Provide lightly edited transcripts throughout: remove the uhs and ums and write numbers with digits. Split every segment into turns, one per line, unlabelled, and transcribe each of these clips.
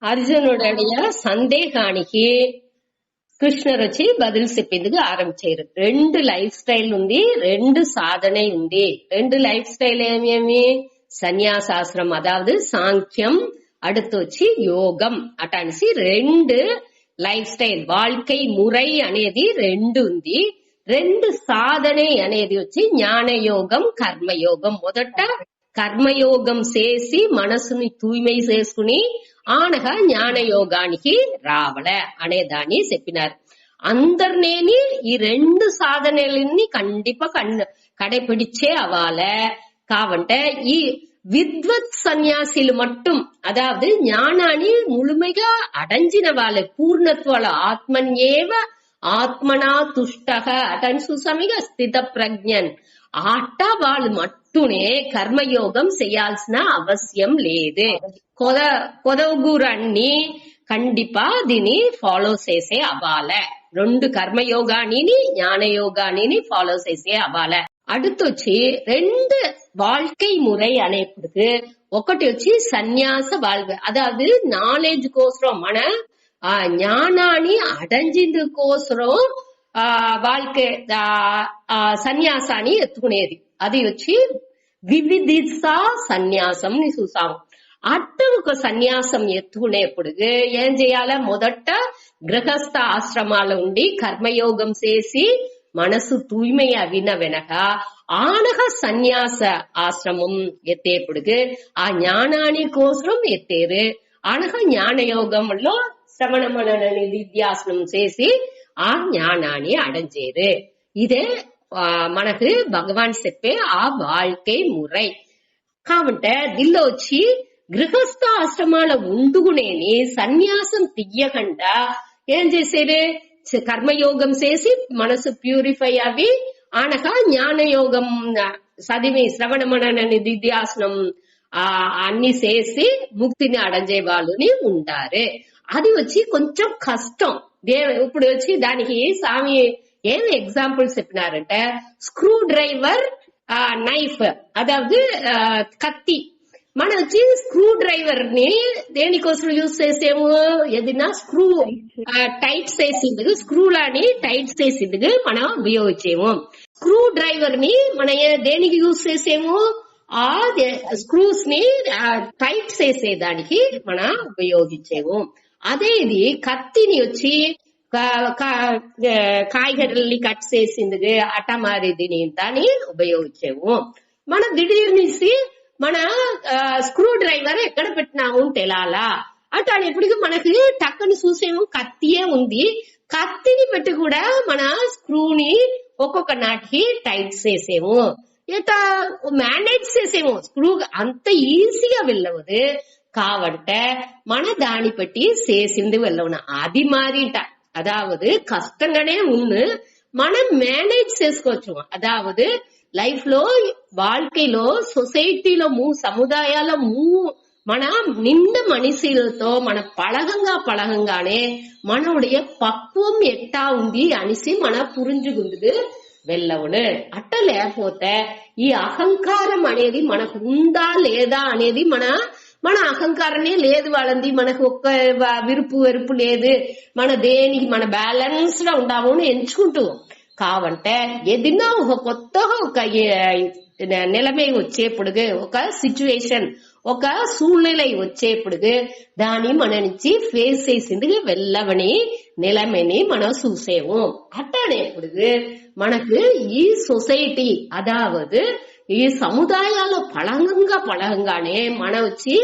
అర్జునుடைய సందేహానికి కృష్ణర్ వచ్చి బదులు చెప్పిందుకు ఆరంభించారు. 2 లైఫ్ స్టైల్ ఉంది, 2 సాధనే ఉంది. 2 లైఫ్ స్టైల్ ఏమేమి? సన్యాసాశ్రమం, అదావదు సాంఖ్యం, அடுத்து వచ్చి యోగం అటనిసి 2 లైఫ్ స్టైల్ வாழ்க்கை మురై అనేది 2 ఉంది. 2 సాధనే అనేది వచ్చి జ్ఞానయోగం, కర్మయోగం. మొదట కర్మయోగం చేసి మనసుని తూய்மை చేసుకుని ఆనగా జ్ఞానయోగానికి రావల అనే దాన్ని చెప్పినారు. అందరినేని ఈ 2 సాధనల్ని కండిపా கடைபிடிச்சே అవ్వాల. కావంటే ఈ విద్వత్ సన్యాసిలు మట్టుం, అదావదు జ్ఞానాన్ని ముழுமைగా అడంజిన వాళ్ళ పూర్ణత్వాల ఆత్మన్యేవ ఆత్మనా తుష్టః అటని సుసమిగా స్థిత ప్రజ్ఞన్ ఆట వాళ్ళు మట్టునే కర్మయోగం చేయాల్సిన అవసరం లేదు. కొదవుగురన్ని కండిపా దీన్ని ఫాలో చేసే అవ్వాల. 2 కర్మయోగాని జ్ఞానయోగాని ఫాలో చేసే అవ్వాల. அடுத்தொచ్చి 2 வாழ்க்கை முறை అనేప్పుడు ఒకటి వచ్చి సన్యాస வாழ்வு, అదావదు నాలెడ్జ్ కోసరం మన జ్ఞానాన్ని అడంజిందుకోసరం வாழ்க்கை సన్యాసాన్ని ఎత్తుకునేది. అది వచ్చి వివిధిసా సన్యాసం ని చూసాము. అట్ట ఒక సన్యాసం ఎత్తుకునేప్పుడు ఏం చేయాల? మొదట గృహస్థ ఆశ్రమాల ఉండి కర్మయోగం చేసి మనసు తూய்மை అవిన వెనక ఆనగ సన్యాస ఆశ్రమం ఎత్తేప్పుడు ఆ జ్ఞానాని కోసం ఎత్తేరు. ఆనగ జ్ఞానయోగంలో శ్రవణ మనన నిధ్యాసనం చేసి ఆ జ్ఞానాన్ని అడంచేరు. ఇదే మనకు భగవాన్ చెప్పే ఆ வாழ்க்கை మురై. కాబట్టి దీనిలో వచ్చి గృహస్థ ఆశ్రమాల ఉండుగునేని సన్యాసం తీయకుండా ఏం చేసేరు? కర్మయోగం చేసి మనసు ప్యూరిఫై అవి ఆనక జ్ఞానయోగం చదివి శ్రవణ మనన నిధ్యాసనం అన్ని చేసి ముక్తిని అడంజే వాళ్ళని ఉంటారు. అది వచ్చి కొంచెం కష్టం. ఇప్పుడు వచ్చి దానికి స్వామి ఏమి ఎగ్జాంపుల్స్ చెప్పినారంటే, స్క్రూ డ్రైవర్, నైఫ్, అదావదు కత్తి. మనం వచ్చి స్క్రూ డ్రైవర్ ని దేనికోసం యూజ్ చేసేము? ఏదైనా స్క్రూ టైట్ చేసిందుకు, స్క్రూలని టైట్ చేసిందుకు మనం ఉపయోగించేము. స్క్రూ డ్రైవర్ ని మనం దేనికి యూజ్ చేసేము? ఆ స్క్రూస్ ని టైట్ చేసేదానికి మనం ఉపయోగించేము. అదే ఇది కత్తిని వచ్చి కాయగూరల్ని కట్ చేసిందుకు అట మారి దాన్ని ఉపయోగించేము. మన దిడీర్నిసి మన స్క్రూ డ్రైవర్ ఎక్కడ పెట్టినాము తెలాలా అటనేప్పటికీ మనకి టక్కని చూసేము కత్తియే ఉంది. కత్తిని పెట్టి కూడా మన స్క్రూని ఒక్కొక్క నాటికి టైట్ చేసేము, ఇట మేనేజ్ చేసేము. స్క్రూ అంత ఈజీగా వెళ్ళవదు. కాబట్టి మన దాన్ని పెట్టి చేసింది వెళ్ళవున అది మారిట. అదావదు కష్టంగానే ఉన్ను మనం మేనేజ్ చేసుకోవచ్చు. అదావదు లైఫ్ లో வாழ்க்கைలో సొసైటీలో సముదాయాల మన నిండు మనిషిలతో మన పழகంగానే మనోடைய పక్వం ఎట్టా ఉంది అనిసి మన పురింజుగుందుకు వెళ్ళవును. అట్ట లేకపోతే ఈ అహంకారం అనేది మనకు ఉందా లేదా అనేది మన అహంకారమే లేదు వాళ్ళది. మనకు ఒక్క విరుపు వెరుపు లేదు. మన దేనికి మన బ్యాలెన్స్ గా ఉండాము అని ఎంచుకుంటూ కావంటే ఏదైనా ఒక కొత్త ఒక నిలమే వచ్చేప్పుడు, ఒక సిచ్యువేషన్, ఒక సూழ்நிலை వచ్చేప్పుడు దాన్ని మన నుంచి ఫేస్ చేసింది వెళ్ళవని నిలమని మనం చూసేము. అట్టనేప్పుడు మనకు ఈ సొసైటీ అదావదు ఈ సముదాయాల పళంగానే మన వచ్చి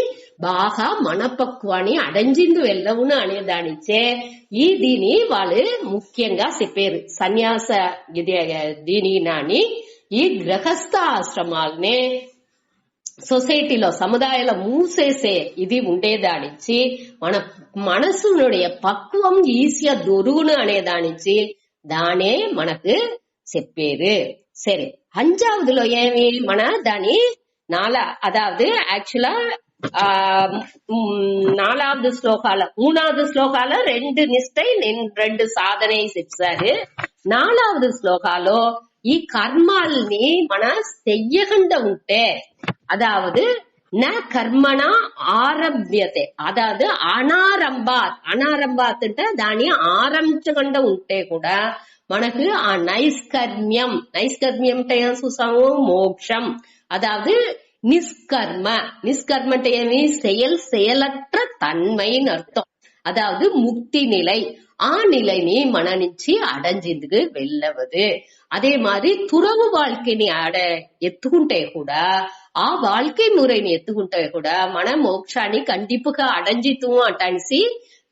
బాగా మనపక్వాన్ని అడంజిందు వెళ్ళవును అనే దానిచ్చే ఈ దీని వాళ్ళు ముఖ్యంగా చెప్పారు. సన్యాస దీని నాని ఈ గృహస్థ ఆశ్రమాలనే సొసైటీలో సముదాయాల మూసేసే ఇది ఉండేదానిచ్చి మన మనసునుடைய పక్వం ఈసియా దొరుగును అనేదానిచ్చి దానే మనకు చెప్పారు. సరే, 5వదిలో ఏమి మన దాని అదావదు యాక్చువలా 4வது శ్లోకాల 3வது శ్లోకాల 2 నిష్టై 2 సాధనే చెప్పారు. 4வது శ్లోకాలో ఈ కర్మాల్ని మన చెయ్యకుండా ఉంటే అదావదు ந கர்மணா ఆరభ్యతే అదాదు అనారంభాత్ అంటే దాని ఆరంభించకుండా ఉంటే కూడా మనకు ఆ నైష్కర్మ్యం అంటే ఏం చూసాము మోక్షం అదాదు நிஷ்கர்ம అంటే ఏమి செயலற்ற தன்மைன்னு அர்த்தம் அதாவது முக்தி நிலை ஆ நிலைని మన నుంచి అడంజిందుకు వెళ్ళవదు அதே மாதிரி துறவு வாழ்க்கைని ఎత్తుకుంటే కూడా ఆ வாழ்க்கை முறைని ఎత్తుకుంటే కూడా మన మోక్షాన్ని కండిపుగా అడంజితుము అంటానికి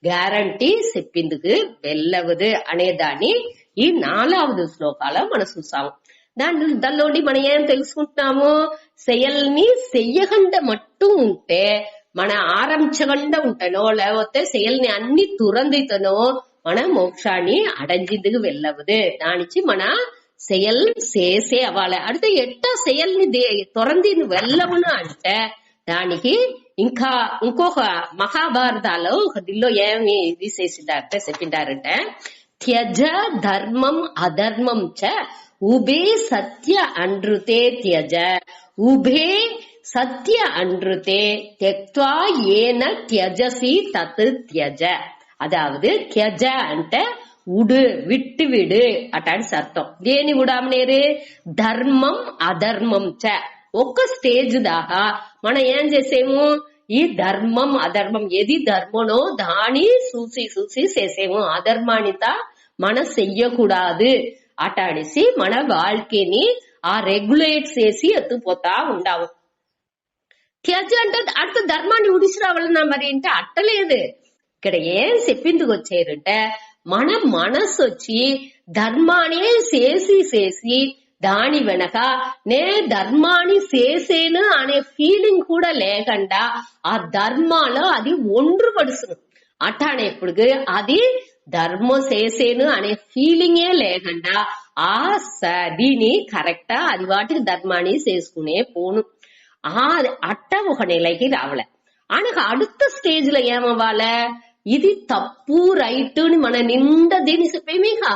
గ్యారంటీ చెప్పిందుకు వెళ్ళవదు అనేదాన్ని ఈ 4వ శ్లోకాల మనం చూసాము దానిలోని మనం ఏం తెలుసుకుంటున్నాము செயల్ని చెయ్యకుండా మట్టు ఉంటే మన ఆరంభించకుండా ఉంటానో లేకపోతే செயల్ని అన్ని తురందితనో మన మోక్షాన్ని అడంజిందుకు వెళ్ళవదు దానికి మన செயல் చేసే అవ్వాలి అంటే ఎట్టా செயల్ని తొరందిని వెళ్ళవును అంటే దానికి ఇంకా ఇంకొక మహాభారతాలో ఒక దిల్లో ఏమి తీసేసిందంటే చెప్పిండారంటే త్యజ ధర్మం అధర్మం చ ఉభే సత్య అనృతే త్యజ ఉభే సత్య అనృతే త్యక్వా ఏన త్యజసి తత్ త్యజ అదావదు త్యజ అంటే ఉడు విట్టు విడు అటాని అర్థం దేని ఉడామనేరు ధర్మం అధర్మం చ ఒక్క స్టేజ్ దాకా మనం ఏం చేసేము ఈ ధర్మం అధర్మం ఏది ధర్మనో దాని చూసి చేసేము అధర్మానిత మన చెయ్యకూడదు అటాడిసి మన வாழ்க்கைని ఆ రెగ్యులేట్ చేసి ఎత్తుపోతా ఉండాము త్యజ అంటే అర్థ ధర్మాన్ని ఉడిసిరావాలన్నా మరి అంటే అట్టలేదు ఇక్కడ ఏం చెప్పిందుకు వచ్చారంటే మన మనసు వచ్చి ధర్మాన్ని చేసి దాని వెనక నే ధర్మాన్ని చేసేను అనే ఫీలింగ్ కూడా లేకుండా ఆ ధర్మాలో అది ఒండ్రుపడుతుంది అట్టానేప్పుడు అది ధర్మం చేసేను అనే ఫీలింగే లేకుండా ఆ దీని కరెక్టా అది వాటికి ధర్మాన్ని చేసుకునే పోను అట్ట ఒక నెలకి రావలే ఆయనకు அடுத்த స్టేజ్ లో ఏమవ్వాలి ఇది తప్పు రైట్ అని మన నిండా దీని చెప్పేమేగా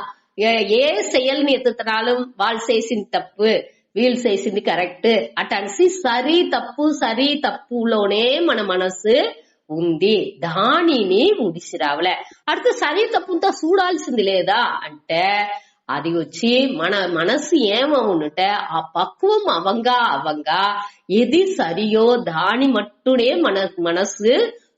ఏ செயల్ని ఎత్తుతరాலும் వాళ్ళు చేసింది తప్పు వీళ్ళు చేసింది కరెక్ట్ అటనిసి సరి తప్పులోనే మన మనసు ఉంది దానిని ఉడిసి రావలే அடுத்து సరి తప్పుంతా చూడాల్సింది లేదా అంటే అది వచ్చి మన మనసు ఏమవునంటే ఆ పక్వం అవంగా ఎది సరియో దాని మట్టునే మన మనసు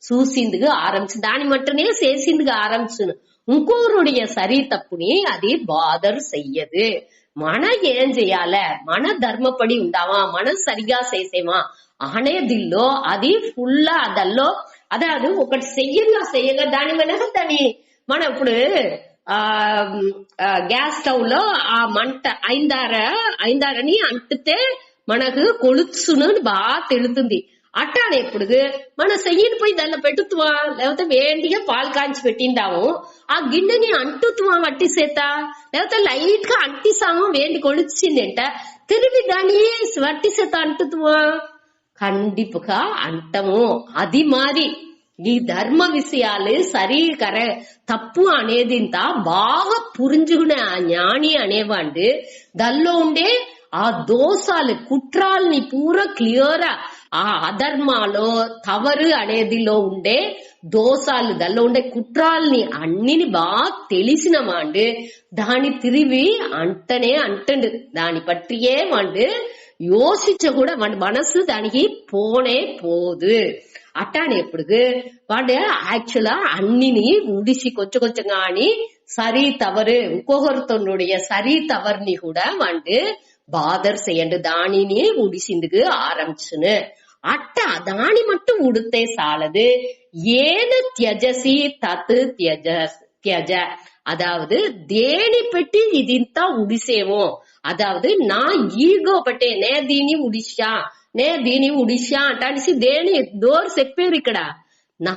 చూసిందుకు ఆరంభించు దాని మట్టునే చేసిందుకు ఆరంభించును ఇంకోరుడియ సరి తప్పుని అది బాదర్ చెయ్యదు మన ఏం చెయ్యాలే మన ధర్మపడి ఉండావా మనం సరిగా చేసేమా అనేదిల్లో అది ఫుల్ అదల్లో అదే ఒకటి చెయ్యగా దాని వెనక దాని మన ఇప్పుడు గ్యాస్ స్టవ్ లో ఆ మంట ఐందారని అంటితే మనకు కొలుచును బాగా తెలుతుంది అట్టానేప్పుడు మన చెయ్యిని పోయి దానిలో పెట్టుతువా లేకపోతే వేడిగా పాలు కాంచి పెట్టిందాము ఆ గిన్నెని అంటుతువా వట్టి చేత లేకపోతే లైట్ గా అంటిసాము వేడి కొలిచింది అంట తిరిగి దాన్ని వట్టి చేత అంటుతువా కండిపుగా అంటము అది మారి ఈ ధర్మ విషయాలు సరి తప్పు అనేది బాగా పురించుకునే ఆ జ్ఞాని అనేవాడు దానిలో ఉండే ఆ దోషాలు కుట్రాల్ని పూరా క్లియర్ ఆ అధర్మాలో తవరు అనేదిలో ఉండే దోషాలు దానిలో ఉండే కుట్రాల్ని అన్నిని బాగా తెలిసిన వాడు దాని తిరిగి అంటండు దాని పట్టియే వాడు யோசிச்ச கூட మనసు దానికి పోనే పోదు అట్టానేప్పుడు వాడు యాక్చువల్గా అన్నిని ఉడిసి కొంచెం గాని సరి తవరు ఇంకొకరితోనుடைய సరి తవర్ని కూడా వాడు బాదర్ செய்யண்டு దానిని ఉడిసిందుకు ఆరంభిச்சுను అట్ట దాని మట్టు ఉడితే సాలదు ఏన త్యజసి తత్ త్యజ அதாவது தேனி பெட்டி இதின்த உடிசேவோ அதாவது நான் ஈகோ பட்டே నే దీని ఉడిషా అంటానికి దేని డోర్ చెప్పేరు ఇక్కడ నా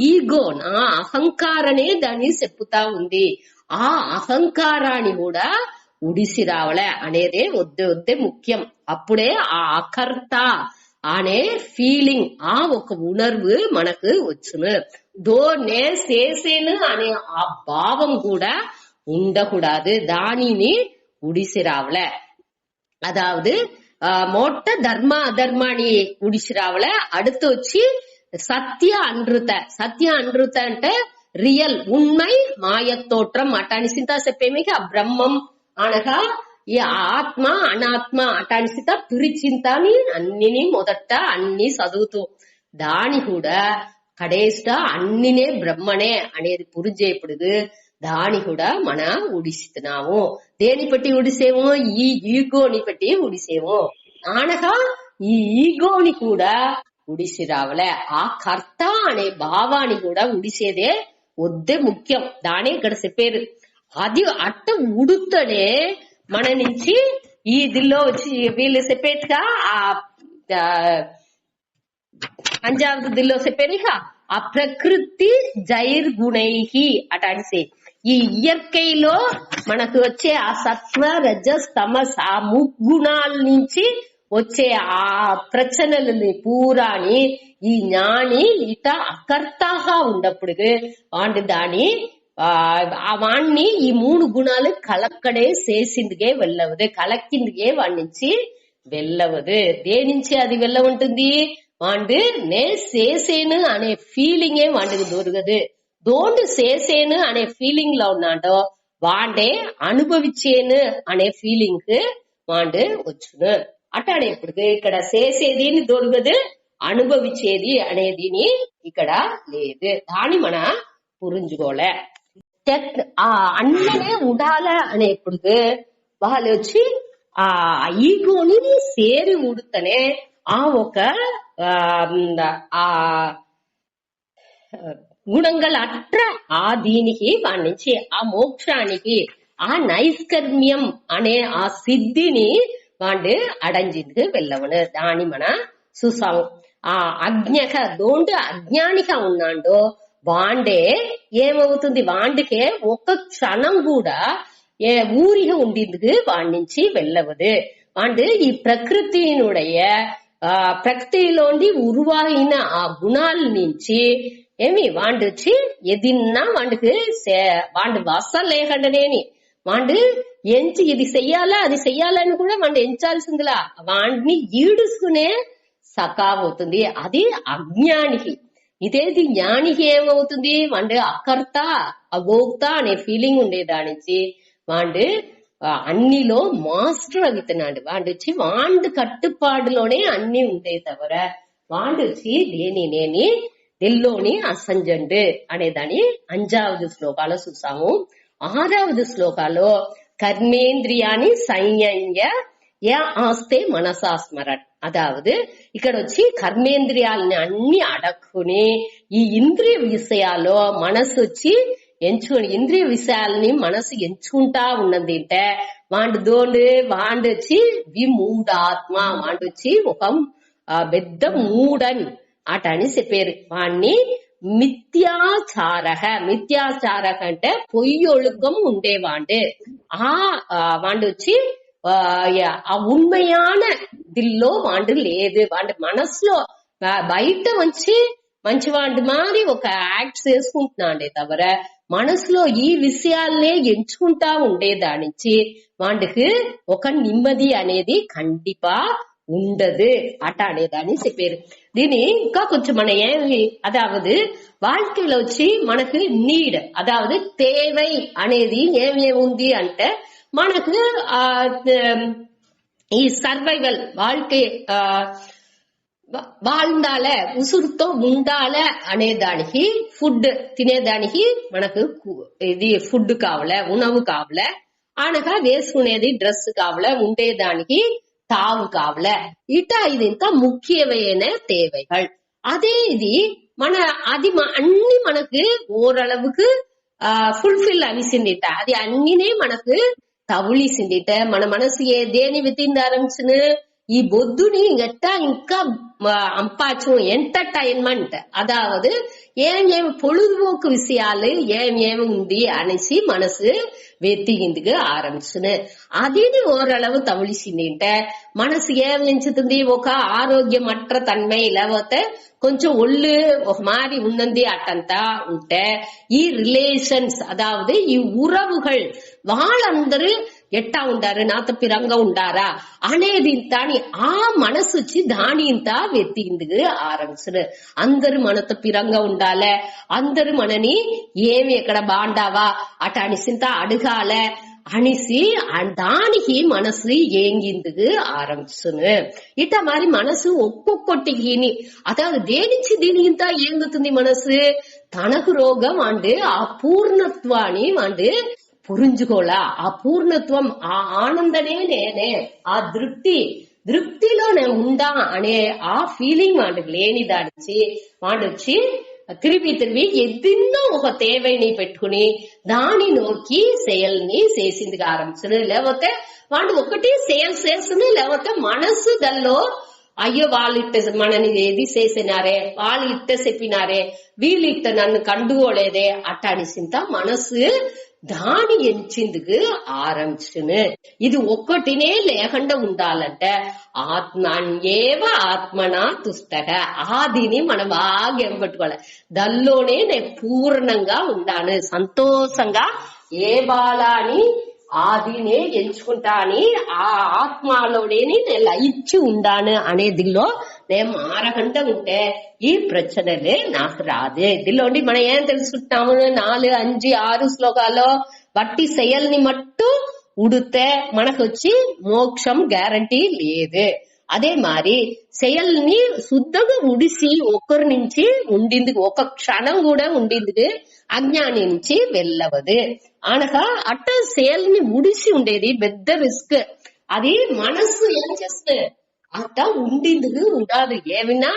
ఈగో నా అహంకారనే దాన్ని చెప్పుతా ఉంది ఆ అహంకారాన్ని కూడా ఉడిసి రావలే అనేదే వద్దే ముఖ్యం అప్పుడే ఆ అకర్త అనే ఫీలింగ్ ఆ ఒక ఉణర్వు మనకు వచ్చును నే చేసేను అనే ఆ భావం కూడా ఉండకూడదు దానిని ఉడిసి రావలే అదాவது మోట ధర్మ అధర్మాని ఉడిసిరావలే அடுத்து వచ్చి సత్య అనృత అంటే రియల్ ఉண்மை మాయతోట్రం అటాని సింతా చెప్పేమికి ఆ బ్రహ్మం అనగా ఈ ఆత్మ అనాత్మ అటాని సింతా పిరిచింతాని అన్నిని మొదట అన్ని చదువుతూ దాని కూడా కడేస్ట అన్నినే బ్రహ్మనే అనేది పురుజేపుడు దాని కూడా మన ఉడిస్తున్నాము. దేని పట్టి ఉడిసేమో ఈ ఈగోని పట్టి ఉడిసేమో అనగా ఈ ఈగోని కూడా ఉడిసి రావలే. ఆ కర్త అనే భావాన్ని కూడా ఉడిసేదే వద్దే ముఖ్యం. దానే ఇక్కడ చెప్పారు. అది అట్ట ఉడుతనే మన నుంచి ఈ దిల్లో వచ్చి వీళ్ళు చెప్పేట్టుగా ఆ అంజాவது దిల్లో చెప్పారు ఆ ప్రకృతి జైర్గుణైహి అటాన్సే ఈ ఇయర్కైలో మనకు వచ్చే ఆ సత్వ రజస్ తమస్ ఆ ముగ్గుణాల నుంచి వచ్చే ఆ ప్రచనలని పూరాని ఈ ஞானி ఇట అకర్తగా ఉన్నప్పుడు వాడి దాని వాణ్ణి ఈ మూడు గుణాలు కలక్కడే చేసిందిగే వెళ్ళవదు, కలక్కిందిగే వాడి నుంచి వెళ్ళవదు. దేనించి అది వెళ్ళ ఉంటుంది వాడు నే చేసేను అనే ఫీలింగే వాడికి దొరకదు. దోండు చేసేను అనే ఫీలింగ్ లో ఉన్నాడో వాడే అనుభవించేను అనే ఫీలింగ్ వాడు వచ్చును. అట్టాడేప్పుడు ఇక్కడ చేసేది దొరకదు, అనుభవించేది అనేది ఇక్కడ లేదు. దాన్ని మన పురించుకోలే. ఆ అన్ననే ఉండాల అనేప్పుడు వాళ్ళు వచ్చి ఆ ఈగోని సేరి ఉడుతనే ఆ ఒక ఆ గుణంగల్ అట్ర ఆ దీనికి వాడి నుంచి ఆ మోక్షానికి ఆ నైష్కర్మ్యం అనే ఆ సిద్ధిని వాడు అడంజిందుకు వెళ్ళవను. దాని మన చూసాము. ఆ అజ్ఞక దోండు అజ్ఞానిగా ఉన్నాడో వాండే ఏమవుతుంది, వాండికే ఒక్క క్షణం కూడా ఊరిగా ఉండిందుకు వాడి నుంచి వెళ్ళవదు. వాడు ఈ ప్రకృతినుடைய ప్రకృతిలోండి ఉరువాయిన ఆ గుణాల నుంచి ఏమి వాడు వచ్చి ఎదిన్నా వాడికి వాడు వస్సలు లేకుండానేని వాడు ఎంచి ఇది చెయ్యాలా అది చెయ్యాలని కూడా వాడు ఎంచాల్సిందిలా వాడిని ఈడుసుకునే సకావవుతుంది. అది అజ్ఞానికి. ఇదేది జ్ఞానికి ఏమవుతుంది, వాడు అకర్త అగోక్త అనే ఫీలింగ్ ఉండేదానికి వాడు అన్నిలో మాస్టర్ అవుతున్నాడు. వాడు వచ్చి వాడు కట్టుపాడులోనే అన్ని ఉండే తవర వాడు వచ్చి దేనినేని దిల్లోని అసంజండు అనేదాన్ని 5వ శ్లోకాలో చూసాము. 6వ శ్లోకాలో కర్మేంద్రియాన్ని సంయమ్య ఆస్తే మనసాస్మరన్. అదావదు ఇక్కడ వచ్చి కర్మేంద్రియాలని అన్ని అడక్కుని ఈ ఇంద్రియ విషయాల్లో మనసు వచ్చి ఎంచుకుని ఇంద్రియ విషయాలని మనసు ఎంచుకుంటా ఉన్నది అంటే వాడు వచ్చి విమూఢాత్మ, వాడు వచ్చి ఒక పెద్ద మూడన్ అటని చెప్పారు. వాణ్ణి మిథ్యాచార అంటే పొయ్యొழுக்கம் ఉండేవాడు. వాడు వచ్చి ఆ ఉண்மையான దిల్లో వాడు లేదు. వాడి మనసులో బయట వచ్చి మంచివాడి మారి ఒక యాక్ట్ చేసుకుంటున్నాడే తవర మనసులో ఈ విషయాలనే ఎంచుకుంటా ఉండేదానిచ్చి వాడికి ఒక నిమ్మది అనేది కండిపా ఉండదు అట అనేదాన్ని చెప్పారు. దీని ఇంకా కొంచెం మన ఏమి అదావదు வாழ்க்கையில వచ్చి మనకు నీడ్ అదావదు தேவை అనేది ఏమేముంది అంటే మనకు ఈ సర్వైవల్ வாழ்க்கை வாழ்ந்தால ఉసురుతో ఉండాల అనేదానికి ఫుడ్ తినేదానికి మనకు ఇది ఫుడ్ కావాలే, ఉణవు కావాలే, అనగా వేసుకునేది డ్రెస్ కావాలే, ఉండేదానికి తావు కావాలే. ఇది ఇంకా ముఖ్యమైన தேவைகள். అదే ఇది మన అది అన్ని మనకు ఓరளவுக்கு ఫుల్ఫిల్ అవిసిందిట. అది అన్నినే మనకు తవులిసిందిట. మన మనసు దేని వితింది ఆరంభించును ఈ బొద్దుని గట్టా ఇంకా అంపాచు ఎంటర్టైన్మెంట్ అదావదు ఏమేమి పొழுதுபோக்கு విషయాలు ఏమేమి ఉంది అనేసి మనసు వెతికిందుకు ఆరంభించును. అదిని ఓరளவு తమిళిసింది మనసు ఏం ఎంచుతుంది, ఒక ఆరోగ్యమట్ర తన్మై లేకపోతే కొంచెం ఒళ్ళు ఒక మారి ఉన్నది అట్టంతా ఉంటే ఈ రిలేషన్స్ అదావదు ఈ ఉறவுகள் వాళ్ళందరూ ఎట్టా ఉండారు నాతో పిరంగా ఉండారా అనేది ఇంతాని ఆ మనసు వచ్చి దాని ఇంత వెతికిందుకు ఆరంభించరు. అందరు మనతో పిరంగా ఉండాలే, అందరు మనని ఏమి ఎక్కడ బాండావా అట అనిసింత అడగాల అనిసి దానికి మనసు ఏంగిందుకు ఆరంభించును. ఇట మరి మనసు ఒక్కొక్కటికి అதாவது దేనించి దీని ఇంత ఏంగుతుంది మనసు తనకు రోగం అంటే ఆ పూర్ణత్వాన్ని అంటే పురించుకోలా. ఆ పూర్ణత్వం ఆ ఆనందనే నేనే ఆ దృప్తిలో నేను ఉండా అనే ఆ ఫీలింగ్ వాడికి లేని దానిచ్చి వాడొచ్చి తిరిగి ఎదిన్నో ఒక తేవైని పెట్టుకుని దాని నోకి సేల్ని చేసింది ఆరంభించను. లేకపోతే వాడు ఒకటి సేల్స్ చేస్తున్నా లేకపోతే మనసు దానిలో అయ్యో వాళ్ళు ఇట్ట మనని ఏది చేసినారే, వాళ్ళు ఇట్ట చెప్పినారే, వీళ్ళు ఇట్ట నన్ను కండుకోలేదే అట్టాడిసింత మనసు దాని ఎంచిందుకు ఆరంభించును. ఇది ఒక్కటినే లేకుండా ఉండాలంటే ఆత్మన్యేవ ఆత్మనా తుష్టక ఆదిని మనం బాగా ఎంపట్టుకోవాలి. దానిలోనే నేను పూర్ణంగా ఉండాను, సంతోషంగా ఏ బాలాని ఆదినే ఎంచుకుంటా అని ఆ ఆత్మలోనే నేను లయించి ఉండాను అనేదిలో నేను మారకంట ఉంటే ఈ ప్రశ్నలే నాకు రాదే. దీనిలోని మనం ఏం తెలుసుకుంటాము 4, 5, 6 శ్లోకాల్లో బట్టి செயల్ని మట్టు ఉడితే మనకు వచ్చి మోక్షం గ్యారంటీ లేదు. అదే మరి செயల్ని శుద్ధంగా ఉడిసి ఒకరి నుంచి ఉండిందుకు ఒక క్షణం కూడా ఉండిందుకు అజ్ఞాని నుంచి వెళ్ళవదు. అనగా అట్ట செயల్ని ఉడిసి ఉండేది పెద్ద రిస్క్. అది మనసు ఏం చేస్తే అట్ట ఉండిందుకు ఉండాదు. ఏమైనా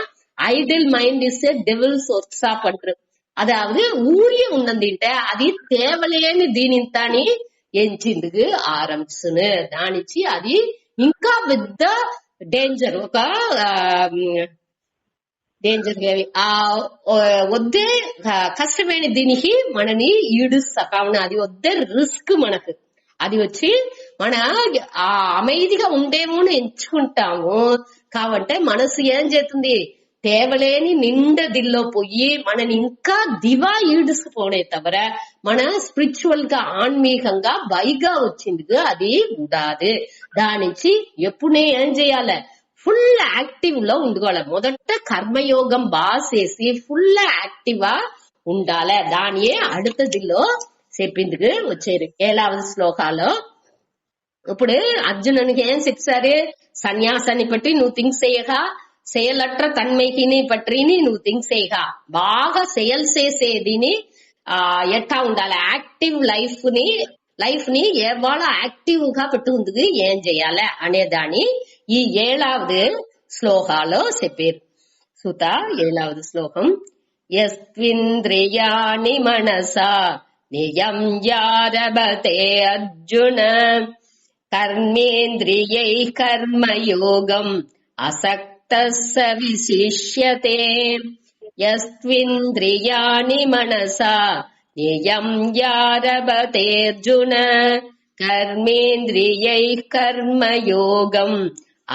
ఐడిల్ మైండ్ ఇస్తే డెవిల్స్ వర్క్సా పண்று. அதாவது ஊரிய ఉన్నదింటే అది తేవలేని దీనింతాని ఎంచిందుకు ఆరంభించును. దానిచ్చి అది ఇంకా పెద్ద డేంజర్. ఒక డేంజర్ వద్దే కష్టమైన దీనికి మనని ఈడుస్తాం. అది వద్దే రిస్క్ మనకు. అది వచ్చి మన ఆ అమైదిగా ఉండేమో ఎంచుకుంటాము. కాబట్టి మనసు ఏం చేస్తుంది తేవలేని నిండదిల్లో పోయి మనని ఇంకా దివా ఈడుసుపోనే తవర మన స్పిరిచువల్ గా ఆన్మీకంగా బైగా వచ్చింది అది ఉండాది. దానించి ఎప్పుడే ఏం చేయాలి ఫుల్ యాక్టివ్ లో ఉండుకోవాలి. మొదట కర్మయోగం బాగా చేసి ఫుల్ యాక్టివ్ గా ఉండాలి. దానియే అడుతదిలో చెప్పిందుకు వచ్చారు 7వ శ్లోకాలో. ఇప్పుడు అర్జునునికి ఏం చెప్పారు సన్యాసాన్ని పట్టి నువ్వు థింక్ చేయగా செயலற்ற தன்மைக்கினி பற்றினி నువ్వు థింక్ చేయగా బాగా సేల్ చేసేదిని ఎట్టా ఉండాలి యాక్టివ్ లైఫ్ ని ఎవాళ యాక్టివ్ గా పెట్టుకుందుకు ఏం చేయాలి అనేదాన్ని ఈ 7వ శ్లోకాలో చెప్పారు. సుత 7వ శ్లోకం యస్వింద్రియాణి మనసా నియమ్యారభతే అర్జున కర్మేంద్రియై కర్మయోగం అసక్తస్స విశిష్యతే. యస్వింద్రియాణి మనసా నియమ్యారభతే అర్జున కర్మేంద్రియై కర్మయోగం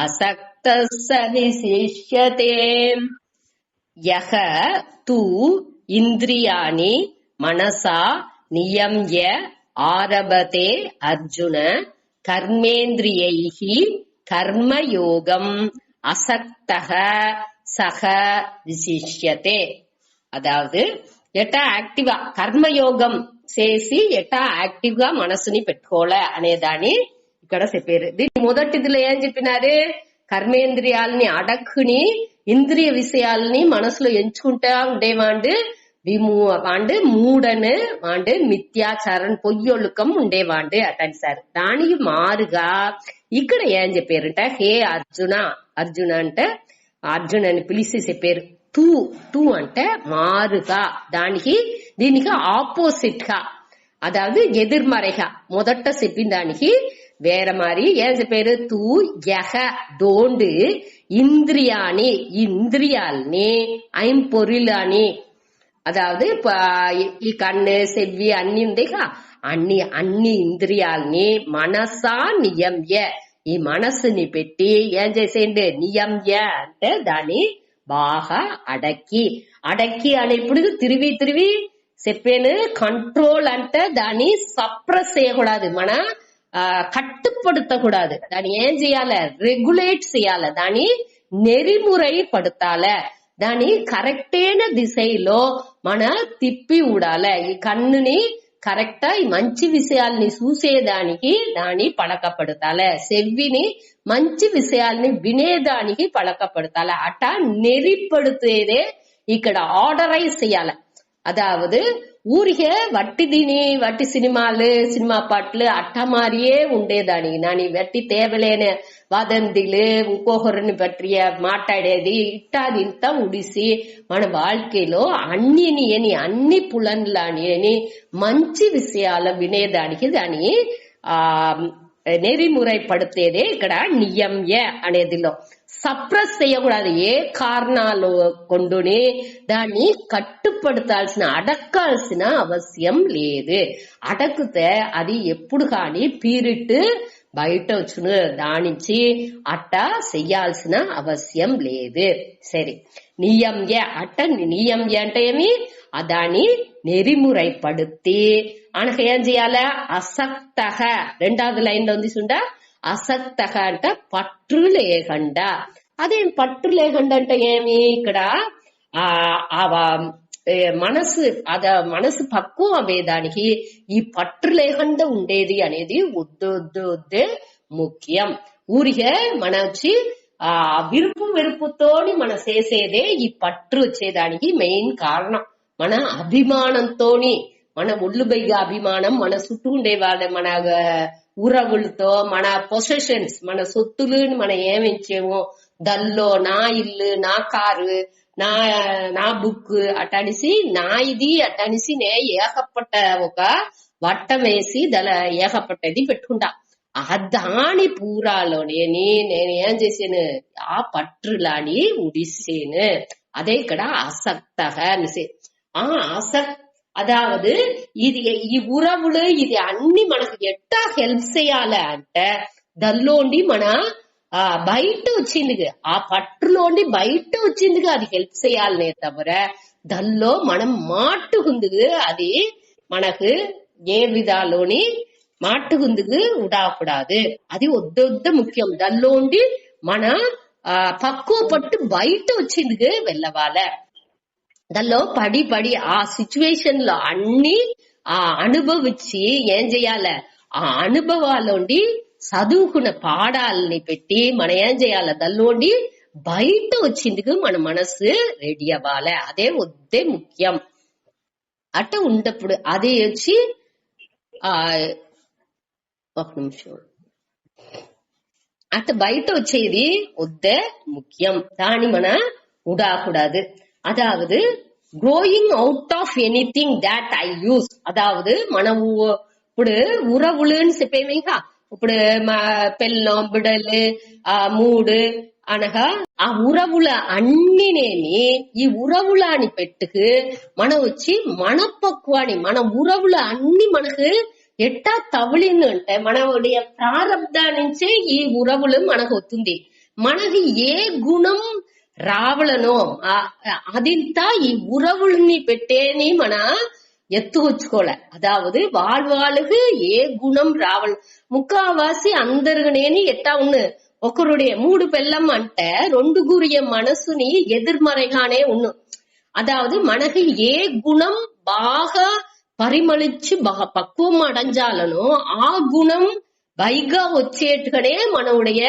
అసక్తస్స విశిష్యతే. యః తు ఇంద్రియాణి మనసా నియమ్య ఆరభతే అర్జున కర్మేంద్రియైః కర్మయోగం అసక్తః సహ విశిష్యతే. అதாவது ఎట్టా యాక్టివ్ గా కర్మయోగం చేసి ఎట్టా యాక్టివ్ గా మనసుని పెట్టుకోలే అనేదాన్ని ఇక్కడ చెప్పారు. దీని మొదటిదిలో ఏం చెప్పినారు కర్మేంద్రియాలని అడక్కుని ఇంద్రియ విషయాలని మనసులో ఎంచుకుంటా ఉండేవాండు వాండు మూడను వాండు మిథ్యాచారణ పొయ్యొழுக்கம் ఉండేవాండు అటని సార్. దానికి మారుగా ఇక్కడ ఏం చెప్పారంట హే అర్జున అంటే అర్జునని పిలిచి చెప్పారు. తూ అంటే మారుగా దీనికి ఆపోజిట్ గా అదాவது ఎదుర్మறைగా మొదట చెప్పిన దానికి వేற மாதிரி ஏன் பேரு தூ யக தோண்டு இந்திரியானி இந்திரியால்னி ஐம்பொருளானி அதாவது ఈ కన్ను చెవి అన్ని ఉందేగా అన్ని ఇంద్రియాల్ని మనసా నియమ్య ఈ మనసుని పెట్టి ఏం చేసేయండి నియమ్య అంటే దాన్ని బాగా అడక్కి అనేప్పుడు తిరిగి చెప్పాను కంట్రోల్ అంటే దాన్ని సప్రెస్ చేయకూడదు. మన కట్టుపడతకూడదు. దాన్ని ఏం చేయాలి? రెగ్యులేట్ చేయాలి. దాన్ని నెరిముறை పడతాల. దాని కరెక్టైన దిశలో మన తిప్పి ఉండాలి. ఈ కన్నుని కరెక్టా ఈ మంచి విషయాల్ని చూసేదానికి దాని పడకపడతాలే. చెవిని మంచి విషయాల్ని వినేదానికి పడకపడతాలే. అట నెరిపడితేదే ఇక్కడ ఆర్డరైజ్ చేయాలి. அதாவது ఊరికే వట్టి దీని వట్టి సినిమాలు సినిమా పాటలు అట్ట మారియే ఉండేదానికి నాని వట్టి తేవలేని వదంతిలు ఇంకొకరిని పట్టియ మాట్లాడేది ఇట్టాది ఇంత ఉడిసి మన வாழ்க்கைలో అన్ని పులన్లని మంచి విషయాలు వినేదానికి దాని నెరిముறை పడితేదే ఇక్కడ నియమ్య అనేదిలో సప్రెస్ చేయకూడదు. ఏ కారణాలు కొండుని దాన్ని కట్టుపడతాల్సిన అడక్కాల్సిన అవసరం లేదు. అడక్కుతే అది ఎప్పుడు కాని పీరిట్ బయట వచ్చును. దానించి అట్ట చెయ్యాల్సిన అవసరం లేదు. సరే, నియమ్య అట్ట నియమ్య అంటే ఏమి? దాన్ని నెరిముறை పడుத்தி అనకు ఏం చేయాలి? అసక్తగ రెండవది లైన్ లో ఉంది చూడ. అసక్తగ అంటే పట్టు లేకుండా. అదేం పట్టు లేకుండా అంటే ఏమి? ఇక్కడ మనసు పక్కువ అయ్యేదానికి ఈ పట్టు లేకుండా ఉండేది అనేది వద్దే ముఖ్యం. ఊరికే మన వచ్చి విరుపుతోని మన చేసేదే ఈ పట్టు వచ్చేదానికి మెయిన్ కారణం. మన అభిమానంతోని మన ఒళ్ళుబైగా అభిమానం, మన చుట్టూ ఉండే వాళ్ళ మన ఉరవులతో, మన పొసెషన్స్, మన సొత్తులు మనం ఏమించేమో దల్లో నా ఇల్లు, నా కారు, నా బుక్ అటనిసి నా ఇది అటనిసి నే ఏకపట్ట ఒక వట్టం వేసి ఏకపట్టది పెట్టుకుంటా. దాని పూరాలోనే నేను ఏం చేసాను? ఆ పట్టులాని ఉడిసేను. అదే ఇక్కడ అసక్తగ అనిసే. అదావదు ఇది ఈ ఉరవులు ఇది అన్ని మనకు ఎట్టా హెల్ప్ చేయాలి అంటే దల్లోండి మన బయట వచ్చిందిగా, ఆ పట్టులోండి బయట వచ్చిందిగా అది హెల్ప్ చేయాలనే తవర దల్లో మనం మాట్టుకుందుకు అది మనకు ఏ విధాలోని మాట్టుకుందుకు ఉడాకూడదు. అది వద్ద ముఖ్యం. దల్లోండి మన పక్కువ పట్టు బయట వచ్చిందిగా వెళ్ళవాలే. దానిలో పడి ఆ సిచ్యువేషన్ లో అన్ని అనుభవించి ఏం చెయ్యాలి? ఆ అనుభవాలోండి చదువుకున్న పాఠాలని పెట్టి మనం ఏం చేయాలి? దానిలోండి బయట వచ్చిందుకు మన మనసు రెడీ అవ్వాలి. అదే వద్దే ముఖ్యం. అట్ట ఉన్నప్పుడు అదే వచ్చి ఒక నిమిషం అట్ట బయట వచ్చేది వద్దే ముఖ్యం. దాని మన உடாக்கூடாது. அதாவது growing out of anything that I use. அதாவது మనం ఇప్పుడు ఉరవులు చెప్పేమేగా, ఇప్పుడు పెళ్ళం బిడలు మూడు అనగా ఆ ఉరవుల అన్నినేని ఈ ఉరవులాని పెట్టుకు మనం వచ్చి మన పక్వాని మన ఉరవుల అన్ని మనకు ఎట్టా తవలిందంటే మనடைய ప్రారంధ నుంచే ఈ ఉరవులు మనకు వస్తుంది. మనకి ఏ గుణం రావలనో అదింతా ఈ ఉరవుల్ని పెట్టేని మన ఎత్తుకొచ్చుకోలే. అదావదు వాళ్ళకి ఏ గుణం రావల ముక్కావాసి అందరునేని ఎట్టా ఉన్న ఒకరుడే మూడు పెళ్ళం అంటే రెండుగురియ మనసుని ఎదుర్మறைగానే ఉన్ను. అదావదు మనకి ఏ గుణం బాగా పరిమళించి బాగా పక్వం అడంజాలనో ఆ గుణం పైగా వచ్చేట్టుగానే మనవుடைய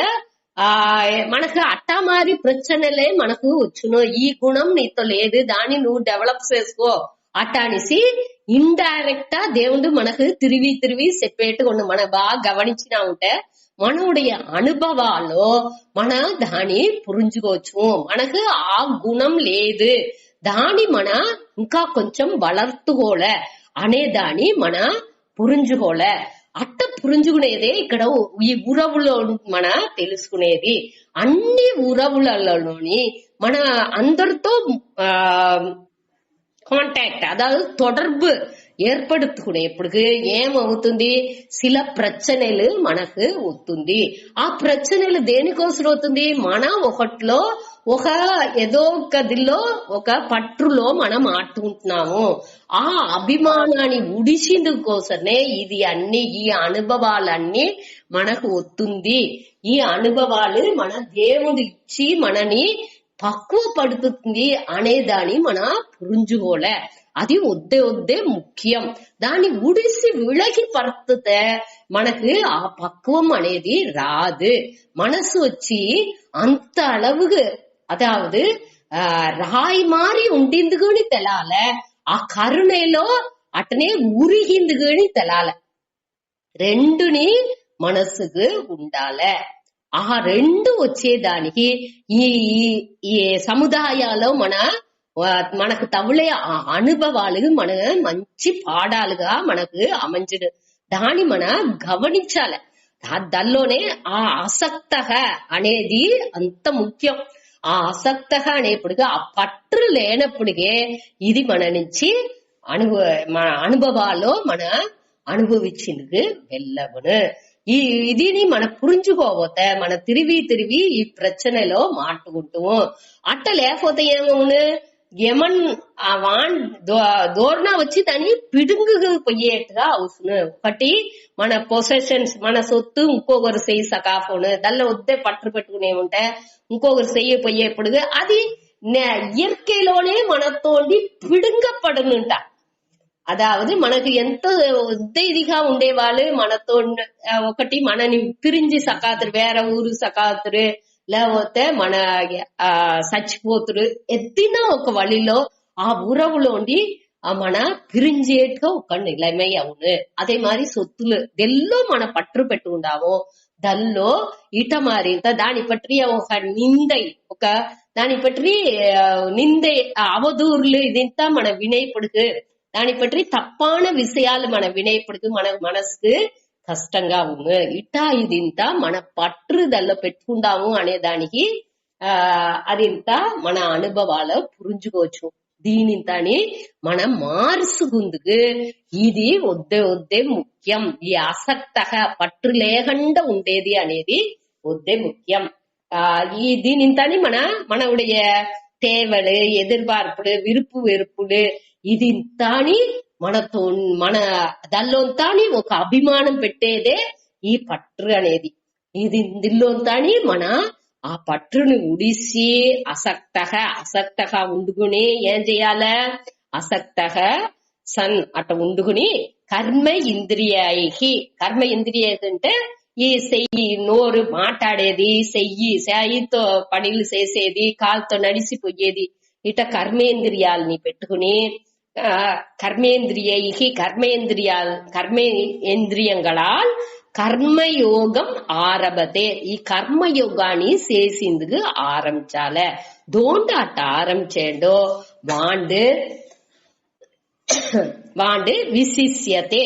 మనకు అట్టమారి ప్రచనలే మనకు వచ్చును. ఈ గుణం నీతో లేదు, దాన్ని నువ్వు డెవలప్ చేసుకో అట్టానిసి ఇండైరెక్ట్ గా దేవుడు మనకు తిరిగి చెప్పేట్టుగా మన బాగా గమనించినా ఉంటే మనవుடைய అనుభవాల్లో మన దాన్ని పురించుకోవచ్చు. మనకు ఆ గుణం లేదు, దాని మన ఇంకా కొంచెం వளர்த்துకోలే అనే దాన్ని మన పురించుకోలే. అట్ట పురించుకునేదే ఇక్కడ ఈ ఉరవులో మన తెలుసుకునేది. అన్ని ఉరవులలోని మన అందరితో కాంటాక్ట్ అதாவது தொடர்பு ఏర్పడుతుకునేప్పుడు ఏమవుతుంది? சில ప్రచనలు మనకు వస్తుంది. ఆ ప్రచనలు దేనికోసం అవుతుంది? మన ఒకటిలో ఒక ఏదో ఒకదిలో ఒక పట్టులో మనం ఆడుకుంటున్నాము. ఆ అభిమానాన్ని ఉడిసిందుకోసమే ఇది అన్ని ఈ అనుభవాలన్నీ మనకు వస్తుంది. ఈ అనుభవాలు మన దేవుడు ఇచ్చి మనని పక్వ పడుతుంది అనేదాన్ని మన పురుంజుకోలే. అది వద్దే ముఖ్యం. దాన్ని ఉడిసి విళకి పడుతుంటే మనకు ఆ పక్వం అనేది రాదు. మనసు వచ్చి అంత அளவுக்கு அதாவது రాయి మారి ఉండిందుకుని తెలాల, ఆ కరుణలో అటనే ఉరిగిందుకుని తెలాల. రెండుని మనసుకు ఉండాలి. ఆ రెండు వచ్చేదానికి ఈ సముదాయాల్లో మనకు తగులే ఆ అనుభవాలు మన మంచి పాఠాలుగా మనకు అమంచడు. దాన్ని గమనించాలి. దానిలోనే ఆ ఆసక్తః అనేది అంత ముఖ్యం. ఆ ఆసక్తః అనేప్పటికీ ఆ పట్టు లేనప్పటికే ఇది మన నుంచి మన అనుభవాల్లో అనుభవించిందుకు వెళ్ళవును. ఇదిని పురించుకోబోతే మన తిరిగి ఈ ప్రచనలో మాట్లాడుకుంటాము. అట్ట లేకపోతే ఏమవును, యమన్ దోర్నా వచ్చి దాన్ని పిడుంగు పోయేట్టుగా అవుతుంది. ఒకటి మన పొసెషన్స్, మన సొత్తు ఇంకొకరు చెయ్యి సకాఫోను దానిలో వద్దే పట్టు పెట్టుకునే ఉంటే ఇంకొకరు చెయ్యి పోయేప్పుడు అది ఇయற்கைలోనే మనతోండి పిడుంగపడనుంట. అదావది మనకు ఎంతో ఇదిగా ఉండేవాళ్ళు మనతో ఒకటి మనని పిరించి సకాతురు, వేరే ఊరు సకాతురు, లేకపోతే మన చచ్చిపోతురు ఎత్తిన ఒక వழிలో ఆ ఉறவுలోండి మన పిరించేట్టుగా ఒక నిలమే అవును. అదే మరి సొత్తులు దెల్లో మన పట్టు పెట్టుకుంటాము. దల్లో ఇట మారి దాని పற்றி ఒక నిందై, ఒక దాని పற்றி నిందై అవధూర్లు ఇదంతా మన వినయపడుకు, దాని పற்றி తప్పాన విషయాలు మన వినయపడుకు మన మనసుకు కష్టంగా ఉంది. ఇటా ఇదింత మన పట్టుదల్లో పెట్టుకుందాము అనేదానికి అదింత మన అనుభవాలు పురించుకోవచ్చు. దీనింతని మనం మార్చుకుందుకు ఇది వద్దే ముఖ్యం. ఈ ఆసక్తః పట్టు లేకుండా ఉండేది అనేది వద్దే ముఖ్యం. దీనింతని మనவுடைய தேவல், எதிர்பார்ப்பு, விருப்பு வெறுப்புలు ఇదింతాని మన దానిలోంతాని ఒక అభిమానం పెట్టేదే ఈ పట్టు అనేది. ఇందులోంతాని మన ఆ పట్టుని ఉడిసి అసక్తః ఉండుకుని ఏం చేయాలి, అసక్తః సన్ అట్ట ఉండుకుని కర్మ ఇంద్రియ అంటే ఈ చెయ్యి నోరు మాట్లాడేది, చెయ్యితో పనులు చేసేది, కాలుతో నడిసిపోయేది, ఇట కర్మేంద్రియాలని పెట్టుకుని కర్మేంద్రియంగళాల్ కర్మయోగం ఆరభతే. ఈ కర్మయోగాన్ని చేసిందుకు ఆరంభించాలి. దోండు అట్ట ఆరంభించేండో వాండే విశిష్యతే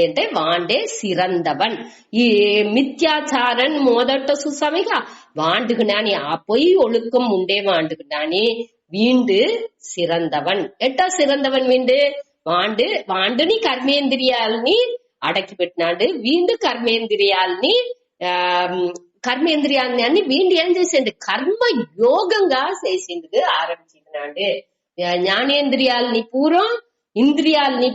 అంటే వాండే సిరందవన్. ఈ మిథ్యాచారన్ మొదట సుసమిగా వాండుకు నాని ఆ పొయ్యి ఒழுக்கம் ఉండే వాండుకు నాని వీండు సిరందవన్. ఎట్టా సిరందవన్ వీండు వాండుని కర్మేంద్రియాలని అడకి పెట్టినాడు. వీండు కర్మేంద్రియాన్ని వీండు ఏం చేసిండు, కర్మ యోగంగా చేసిందుకు ఆరంభించినాడు. జ్ఞానేంద్రియాలని ఇంద్రియాలని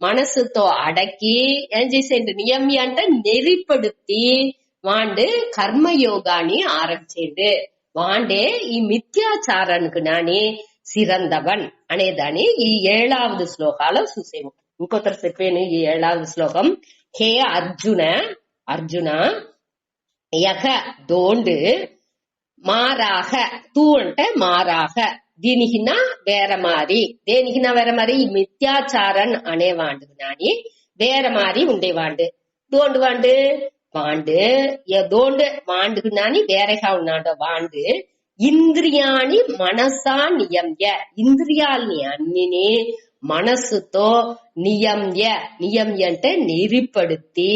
మనసుతో అడకి ఏం చేసేది, నియమి అంటే నెరిపడుతి వాండు కర్మయోగాన్ని ఆరంభించేండు. వాండే ఈ మిథ్యాచారానికి నాని సిరందవన్ అనేదాన్ని ఈ 7వ శ్లోకాలో చూసేము. ఇంకొకరు చెప్పాను ఈ 7వ శ్లోకం. హే అర్జున యహ దోండు మారాహ, తూ అంటే మారాహ, దీనికిన వేరే మారి, దేనికిన వేరే మారి ఈ మిథ్యాచారన్ అనేవాండు నాని వేరే మారి ఉండేవాండు. దోండు వాండుకు నాని వేరేగా ఉన్నాడు వాండు. ఇంద్రియాని మనసా నియమ్య, ఇంద్రియాల్ని అన్నిని మనసుతో నియమ్య అంటే నిరిపడుతి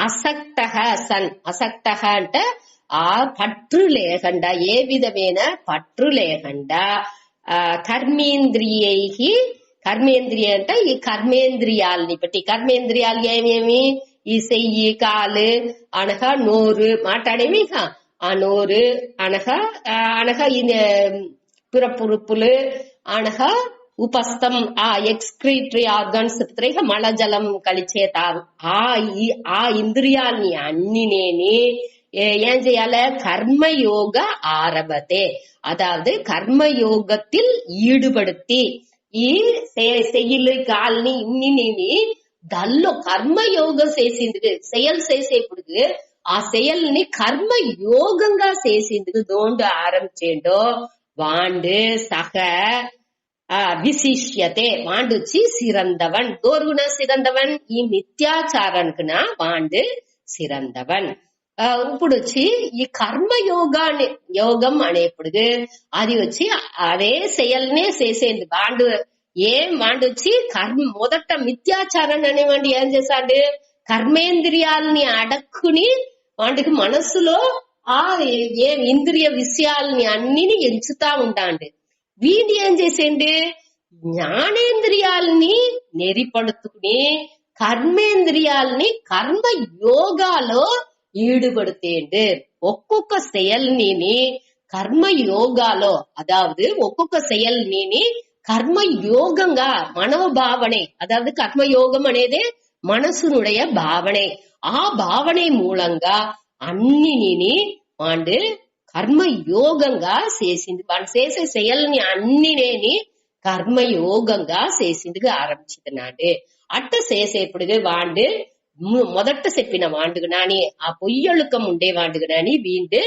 అసక్తః సన్, అసక్తః అంటే ఆ పట్టు లేకుండా, ఏ విధమైన పట్టు లేకుండా కర్మేంద్రియ అంటే ఈ కర్మేంద్రియాలని బట్టి, కర్మేంద్రియాలు ఏమేమి, ఈ చెయ్యి కాలు అనగా నోరు మాట్లాడేవి, అనోరు అనగా పిరపురుపులు అనగా ఉపస్థం ఆ ఎక్స్క్రీటరీ ఆర్గన్స్ మలజలం కలిచేత ఆ ఇంద్రియాల్ని అన్నినేని ஏன் செய்யால கர்மயோக ஆரம்பத்தே அதாவது கர்மயோகத்தில் ஈடுபடுத்தி செயலு கால்ని ఇన్నిని దల్లో కర్మయోగం చేసిందుకు செயல் చేసేప్పుడు ఆ செயల్ని కర్మయోగంగా చేసిందుకు దోండు ఆరంభించేండో వాండు సహ விசிஷ்யதே வாண்டுச்சி சிறந்தவன் தோர்குண சிறந்தவன் ఈ మిథ్యాచారణకునా వాండు சிறந்தவன் ఇప్పుడు వచ్చి ఈ కర్మ యోగం అనేప్పుడు అది వచ్చి అదే செயல்నే చేసేది వాండు వాండు వచ్చి మొదట మిథ్యాచారణ అనేవాడు ఏం చేశాడు కర్మేంద్రియాలని అడక్కుని వాడికి మనసులో ఇంద్రియ విషయాలని అన్నిని ఎంచుతా ఉంటాండు వీడి ఏం చేసేండు జ్ఞానేంద్రియాలని నెరిపడుతుకుని కర్మేంద్రియాలని కర్మ యోగాలో ஈடுபடுத்தேண்டு ఒక్కొక్క செயல்ని కర్మ యోగాలో అదావదు ఒక్కొక్క செயల్ని కర్మ యోగంగా మనోభావனை అదావదు కర్మ యోగం అనేది మనసునుடைய భావனை ఆ భావனை మూలంగా అన్నిని వాడు కర్మ యోగంగా చేసింది వాడు చేసే செயల్ని అన్నినేని కర్మ యోగంగా చేసిందుకు ఆరంభించినాడు అట్ట చేసేప్పుడు వాడు మొదట చెప్పిన వాండుకు నాని ఆ పొయ్యొழுக்கம் ఉండే వాండుకు నాని వీండు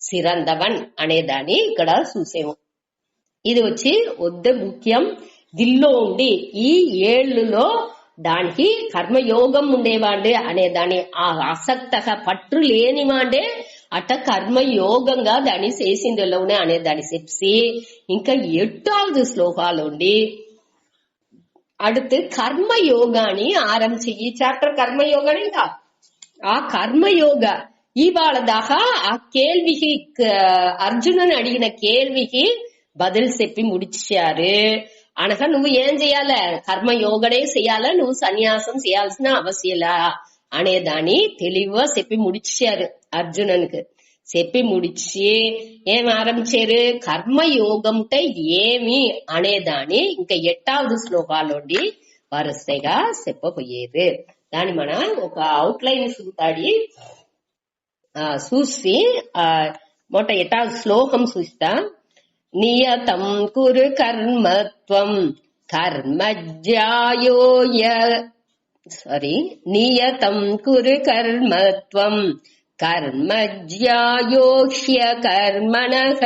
సిరందవన్ అనేదాన్ని ఇక్కడ చూసేము ఇది వచ్చి వద్ద ముఖ్యం దిల్లో ఉండి ఈ ఏళ్ళులో దానికి కర్మయోగం ఉండేవాండే అనేదాన్ని ఆ ఆసక్తగా పట్టు లేని వాండే అట్ట కర్మయోగంగా దాన్ని చేసిందులోనే అనేదాన్ని చెప్పి ఇంకా 8வது శ్లోకాలుండి அடுத்து கர்மயோகானி ஆரம்பிச்சு ఈ చాప్టర్ కర్మయోగానే ఆ కర్మయోగ ఇవాళదాక ఆ కేள்விకి అర్జునన్ అడిగిన కేள்விకి బదులు చెప్పి ముడిచారు అనగా నువ్వు ఏం చేయాల కర్మయోగనే చేయాల నువ్వు సన్యాసం చేయాల్సిన అవసరంలా అనేదాన్ని తెలివిగా చెప్పి ముడిచారు అర్జునన్కి చెప్పి ముడిచి ఏం ఆరంభించారు కర్మయోగంటే ఏమి అనేదాన్ని ఇంకా 8வது శ్లోకాలోండి వరుసగా చెప్పబోయేది దాన్ని మనం ఒక అవుట్లైన్ చూసి మొట్ట 8வது శ్లోకం చూస్తా నియతం కురు కర్మత్వం నియతం కురు కర్మత్వం కర్మజ్యాయోష్య కర్మణః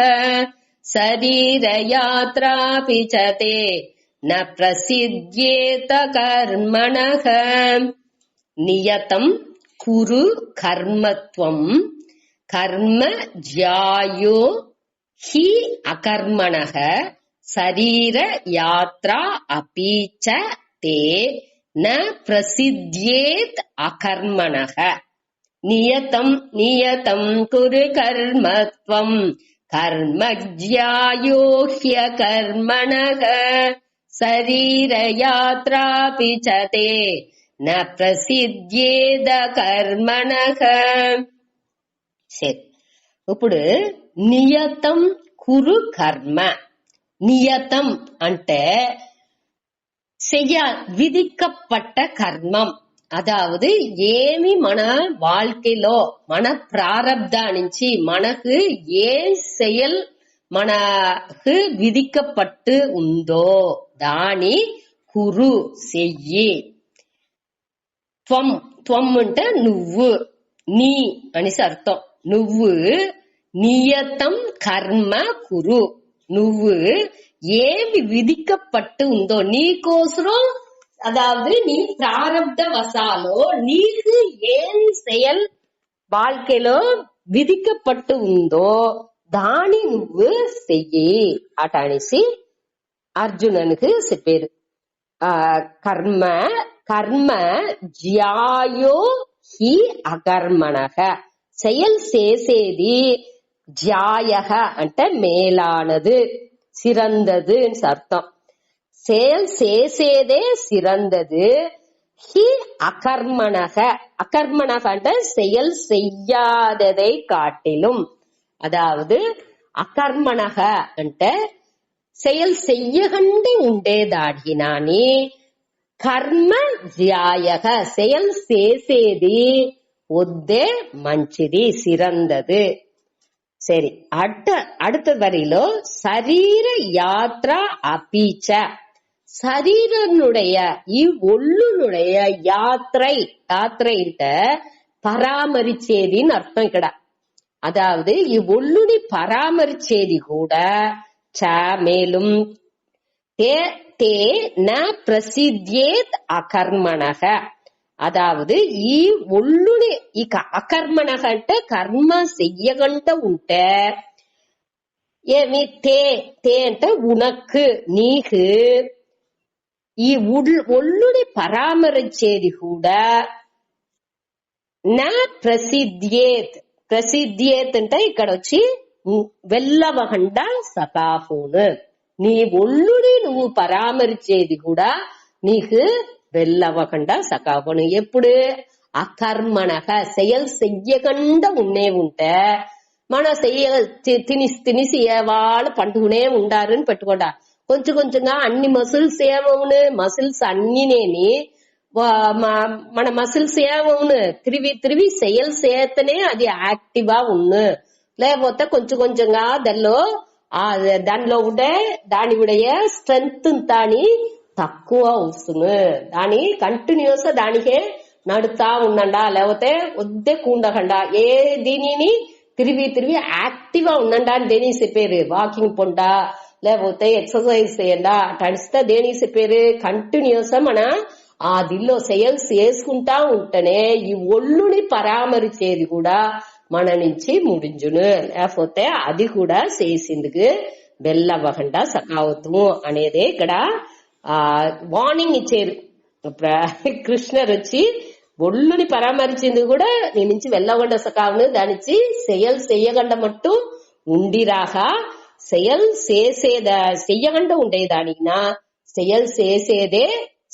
శరీరయాత్రాపి చ తే న ప్రసిద్ధ్యేత కర్మణః నియతం కురు కర్మత్వం కర్మజ్యాయో హి అకర్మణః శరీరయాత్రా అపి చ తే న ప్రసిద్ధ్యేత అకర్మణః నియతం కురు కర్మత్వం కర్మజ్యాయో హ్యకర్మణః శరీరయాత్రాపి చ తే న ప్రసిద్ధ్యేద కర్మణః. సరే, ఇప్పుడు నియతం కురు కర్మ. నియతం అంటే విధిக்கப்பட்ட కర్మం. அதாவது ஏமி మన வாழ்க்கையிலோ మన ప్రారబ్ధ నుంచి మనకు ఏ செயல் మనకు విధిக்கப்பட்டு ఉందో దాని కురు చెయ్యి. త్వం అంటే నువ్వు, నీ అనేసి అర్థం. నువ్వు నియతం కర్మ కురు. నువ్వు ఏమి విధిக்கப்பட்டு ఉందో నీకోసం, அதாவது நீ பிராரப்த வசாலோ నీకు ఏం செயல் வாழ்க்கைలో విధిக்கப்பட்டு ఉందో దాని నువ్వు చెయ్యి అట అనేసి అర్జుననికి చెప్పారు. కర్మ జ్యాయో హి అకర్మణః. செயல் చేసేది జ్యాయః అంటే మేలానது, சிறந்தது అర్థం. செயல் చేసేదే சிறந்தது. ஹி அகர்மணக. அகர்மணக செயல் செய்யாததை காட்டிலும், అదావదు అకర్మణః అంటే செயல் செய்யகண்டு ఉండేదాడినాని కర్మ జ్యాయః செயல் చేసేది ఒద్దే మంచిది సిరందదు. சரி, அடுத்த வரியிலோ சரீர யாத்ரா அபீச்ச శరీరనుடைய ఈ ఒళ్ళునుடைய యాత్రైంట పరామరిచేది అని అర్థం ఇక్కడ. అదావదు ఈ ఒళ్ళుని పరామరిచేది కూడా మేலும் తే న ప్రసిద్ధ్యేత్ అకర్మణః. అదావదు ఈ ఒళ్ళుని ఇక అకర్మణః అంటే కర్మ చెయ్యకుండా ఉంటే ఏమి తే అంటే ఉనకు నీకు ఈ ఒళ్ళుని పరామరించేది కూడా నా ప్రసిద్ధ్యేత్. ప్రసిద్ధ్యేత్ అంటే ఇక్కడ వచ్చి వెళ్ళవకుండా సకాఫోను. నీ ఒళ్ళుని నువ్వు పరామరించేది కూడా నీకు వెళ్ళవకుండా సకాఫోను. ఎప్పుడు అకర్మణః செயல் చెయ్యకుండా ఉంటే మన తినిసి వాళ్ళు పండుకునే ఉండారు అని పెట్టుకోండా. కొంచెం కొంచెంగా అన్ని మసిల్స్ ఏమవును, మసిల్స్ అన్నినేని మన మసిల్స్ ఏమవును తిరిగి செயல் చేతనే అది యాక్టివా ఉన్ను. లేకపోతే కొంచెం కొంచెంగా దానిలో ఉండే దాని ఉடைய స్ట్రెంత్ తాని తక్కువ వస్తుంది. దాని కంటిన్యూస్ దానికే నడుతా ఉండండా, లేకపోతే వద్దే కూండకండా. ఏ దీనిని తిరిగి యాక్టివ్ గా ఉండండా అని దేని చెప్పారు. వాకింగ్ పొండా లేకపోతే ఎక్సర్సైజ్ చేయండా అడిస్తే దేని చెప్పారు. కంటిన్యూస్ మన ఆ దిల్లో செயல் చేసుకుంటా ఉంటేనే ఈ ఒళ్ళుని పరామరిచేది కూడా మన నుంచి ముడించును. లేకపోతే అది కూడా చేసిందుకు వెళ్ళవకుండా సకావతము అనేదే ఇక్కడ వార్నింగ్ ఇచ్చారు. కృష్ణర్ వచ్చి ఒళ్ళుని పరామరిచింది కూడా నీ నుంచి వెళ్ళకుండా సకావును, దానిచ్చి செயல் చెయ్యగండ మట్టు ఉండిరాగా செயல் చెయ్యగండ ఉండేదానికినా செயல் చేసేదే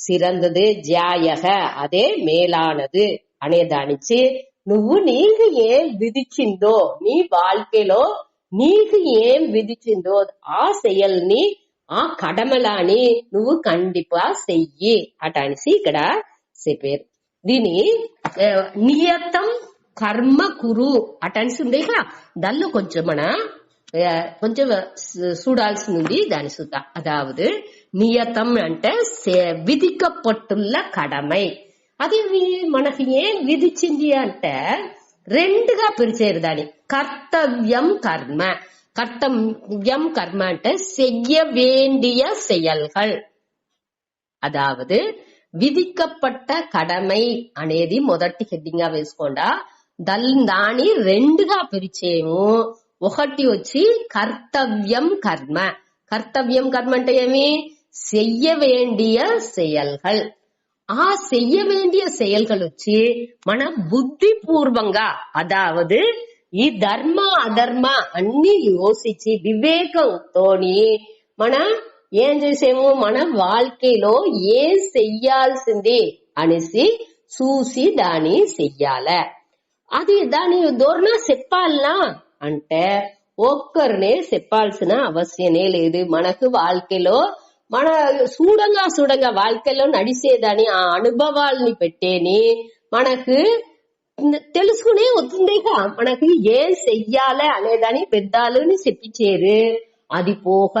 సిరందదు జ్యాయః అదే మేలానదు అనేదానిచ్చి నువ్వు నీకు ఏం విధించిందో నీ வாழ்க்கைలో నీకు ఏం విధించిందో ఆ செயల్ని ఆ కడమలాని నువ్వు కండిపా చెయ్యి అటనిసి ఇక్కడ చెప్పారు. దీని నియతం కర్మ కురు అటనిసి ఉంది కదా, దానిలో కొంచెం కొంచెం చూడాల్సింది దాని సుత. అదావదు నియతం అంటే విధికపట్టుள்ள కడమై. అది మనకి ఏం విధించింది అంటే రెండుగా పిలిచేరు దాని. కర్తవ్యం కర్మ. కర్తవ్యం కర్మ అంటే செய்ய வேண்டிய செயல்கள். అదావదు విధికపట్ట కడమై అనేది మొదటి హెడ్డింగ్ గా వేసుకోండా. దాని రెండుగా పిలిచేము. ఒకటి వచ్చి కర్తవ్యం కర్మ. కర్తవ్యం కర్మ అంటే ఏమి செய்ய வேண்டிய செயல்கள். ఆ செய்ய வேண்டிய செயல்கள் వచ్చి మన బుద్ధిపూర్వంగా అదావదు ఈ ధర్మ అధర్మ అన్ని యోచించి వివేకంతోని మన ఏం చేసేము మన வாழ்க்கைలో ఏం చెయ్యాల్సింది అనేసి చూసి దాన్ని చెయ్యాల. అది దాని దూరణ చెప్పాలనా అంటే ఒక్కరినే చెప్పాల్సిన అవసరమే లేదు. మనకు வாழ்க்கைలో మన చూడంగా வாழ்க்கைలో నడిచేదాని ఆ అనుభవాల్ని పెట్టేని మనకు తెలుసుకునే వస్తుందిగా. మనకి ఏం చెయ్యాలి అనేదాని పెద్దాలని చెప్పించేరు. అది పోక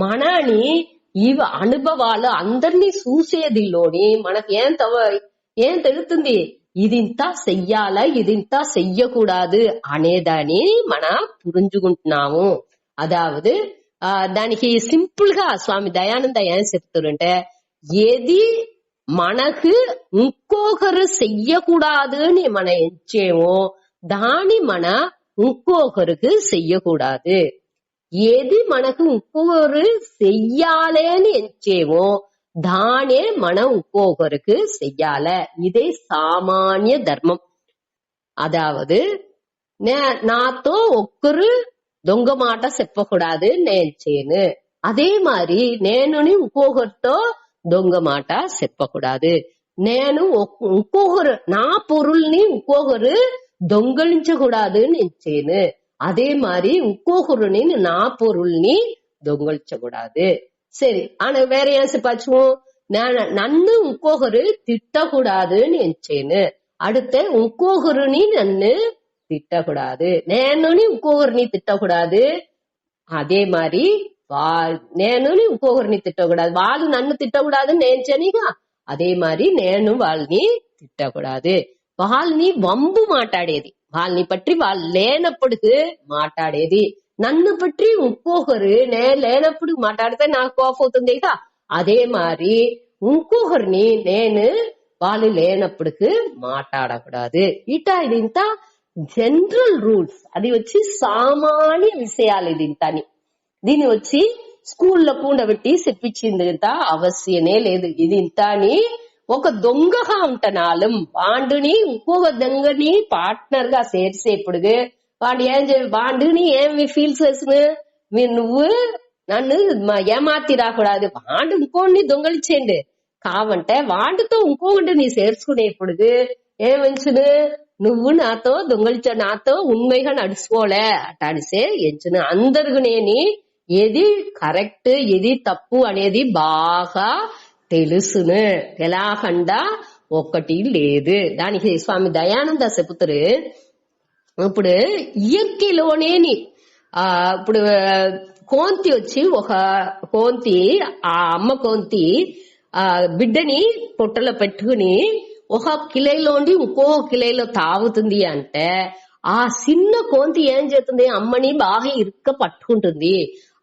మనని ఈ అనుభవాలు అందరినీ చూసేదిలోని మనకి ఏం తెలుస్తుంది, ఇదింత చెయ్యాల ఇదింత చెయ్యకూడదు అనేదాన్ని మన పురించుకుంటున్నాము. అదావదు దానికి సింపుల్ గా స్వామి దయానంద ఏం చెప్తారంటే ఏది మనకు ఇంకొకరు చెయ్యకూడదు అని మన ఎంచేమో దాని మన ఇంకొకరికి చెయ్యకూడదు. ఏది మనకు ఇంకొకరు చెయ్యాలి అని ఎంచేమో దానే మనం ఇంకొకరికి చెయ్యాల. ఇదే సామాన్య ధర్మం. అదావదు నాతో ఒక్కరు దొంగ మాట చెప్పకూడదు నేను చేయను. అదే మరి నేను ఇంకొకరితో దొంగ మాట చెప్పకూడదు. నేను ఇంకొకరు నా పొరుల్ని ఇంకొకరు దొంగలించకూడదు నేను చేయను. అదే మరి ఇంకొకరిని నా పొరుల్ని దొంగలించకూడదు. సరే ఆన వేరే ఏం చెప్పచ్చు, నన్ను ఇంకొకరు తిట్టకూడதுன்னு ఎంచేను. அடுத்து ఇంకొకరిని నన్ను తిట్టకూడదు, నేను ఇంకొకరిని తిట్టకూడదు. అదే మరి నేను ఇంకొకరిని తిట్టకూడదు, వాళ్ళు నన్ను తిట్టకూడదు నేను చెనిగా. అదే మరి నేను వాళ్ళని తిట్టకూడదు. వాళ్ళని వంబు మాట్లాడేది, వాళ్ళని పట్టి వాళ్ళు లేనప్పుడు మాట్లాడేది. నన్ను పట్టి ఇంకొకరు నేను లేనప్పుడు మాట్లాడితే నాకు కోపం అవుతుంది ఇక. అదే మరి ఇంకొకరిని నేను వాళ్ళు లేనప్పుడు మాట్లాడకూడదు. ఇదింత జనరల్ రూల్స్, అది వచ్చి సామాన్య విషయాలు. ఇదింతని దీన్ని వచ్చి స్కూల్లో కూడబెట్టి చెప్పించింది ఇంత అవశ్యమే లేదు. ఇది ఇంత అని ఒక దొంగగా ఉంటనాలం వాండుని ఇంకొక దొంగని పార్ట్నర్ గా చేర్చేప్పుడు వాడు వాండుని ఏమి ఫీల్ చేసిన, నువ్వు నన్ను ఏమాతి రాకూడదు, వాడు ఇంకోని దొంగలిచ్చేయండి కావంటే వాడితో ఇంకొకటి నీ చేర్చుకునేప్పుడు ఏమంచును, నువ్వు నాతో దొంగలిచ నాతో ఉண்மைగా నడుచుకోలే అటాడిసే ఎంచును. అందరికి నేని ఏది కరెక్ట్ ఏది తప్పు అనేది బాగా తెలుసును, తెలాకుండా ఒక్కటి లేదు. దానికి స్వామి దయానంద చెబుతారు, ఇప్పుడు ఇయర్కిలోనేని ఇప్పుడు కోంతి వచ్చి ఒక కోంతి, ఆ అమ్మ కోంతి బిడ్డని పొట్టలో పెట్టుకుని ఒక కిలోలోండి ఇంకో కిలోలో తాగుతుంది అంటే ఆ చిన్న కోంతి ఏం చేస్తుంది, అమ్మని బాగా ఇరుక్క పట్టుకుంటుంది.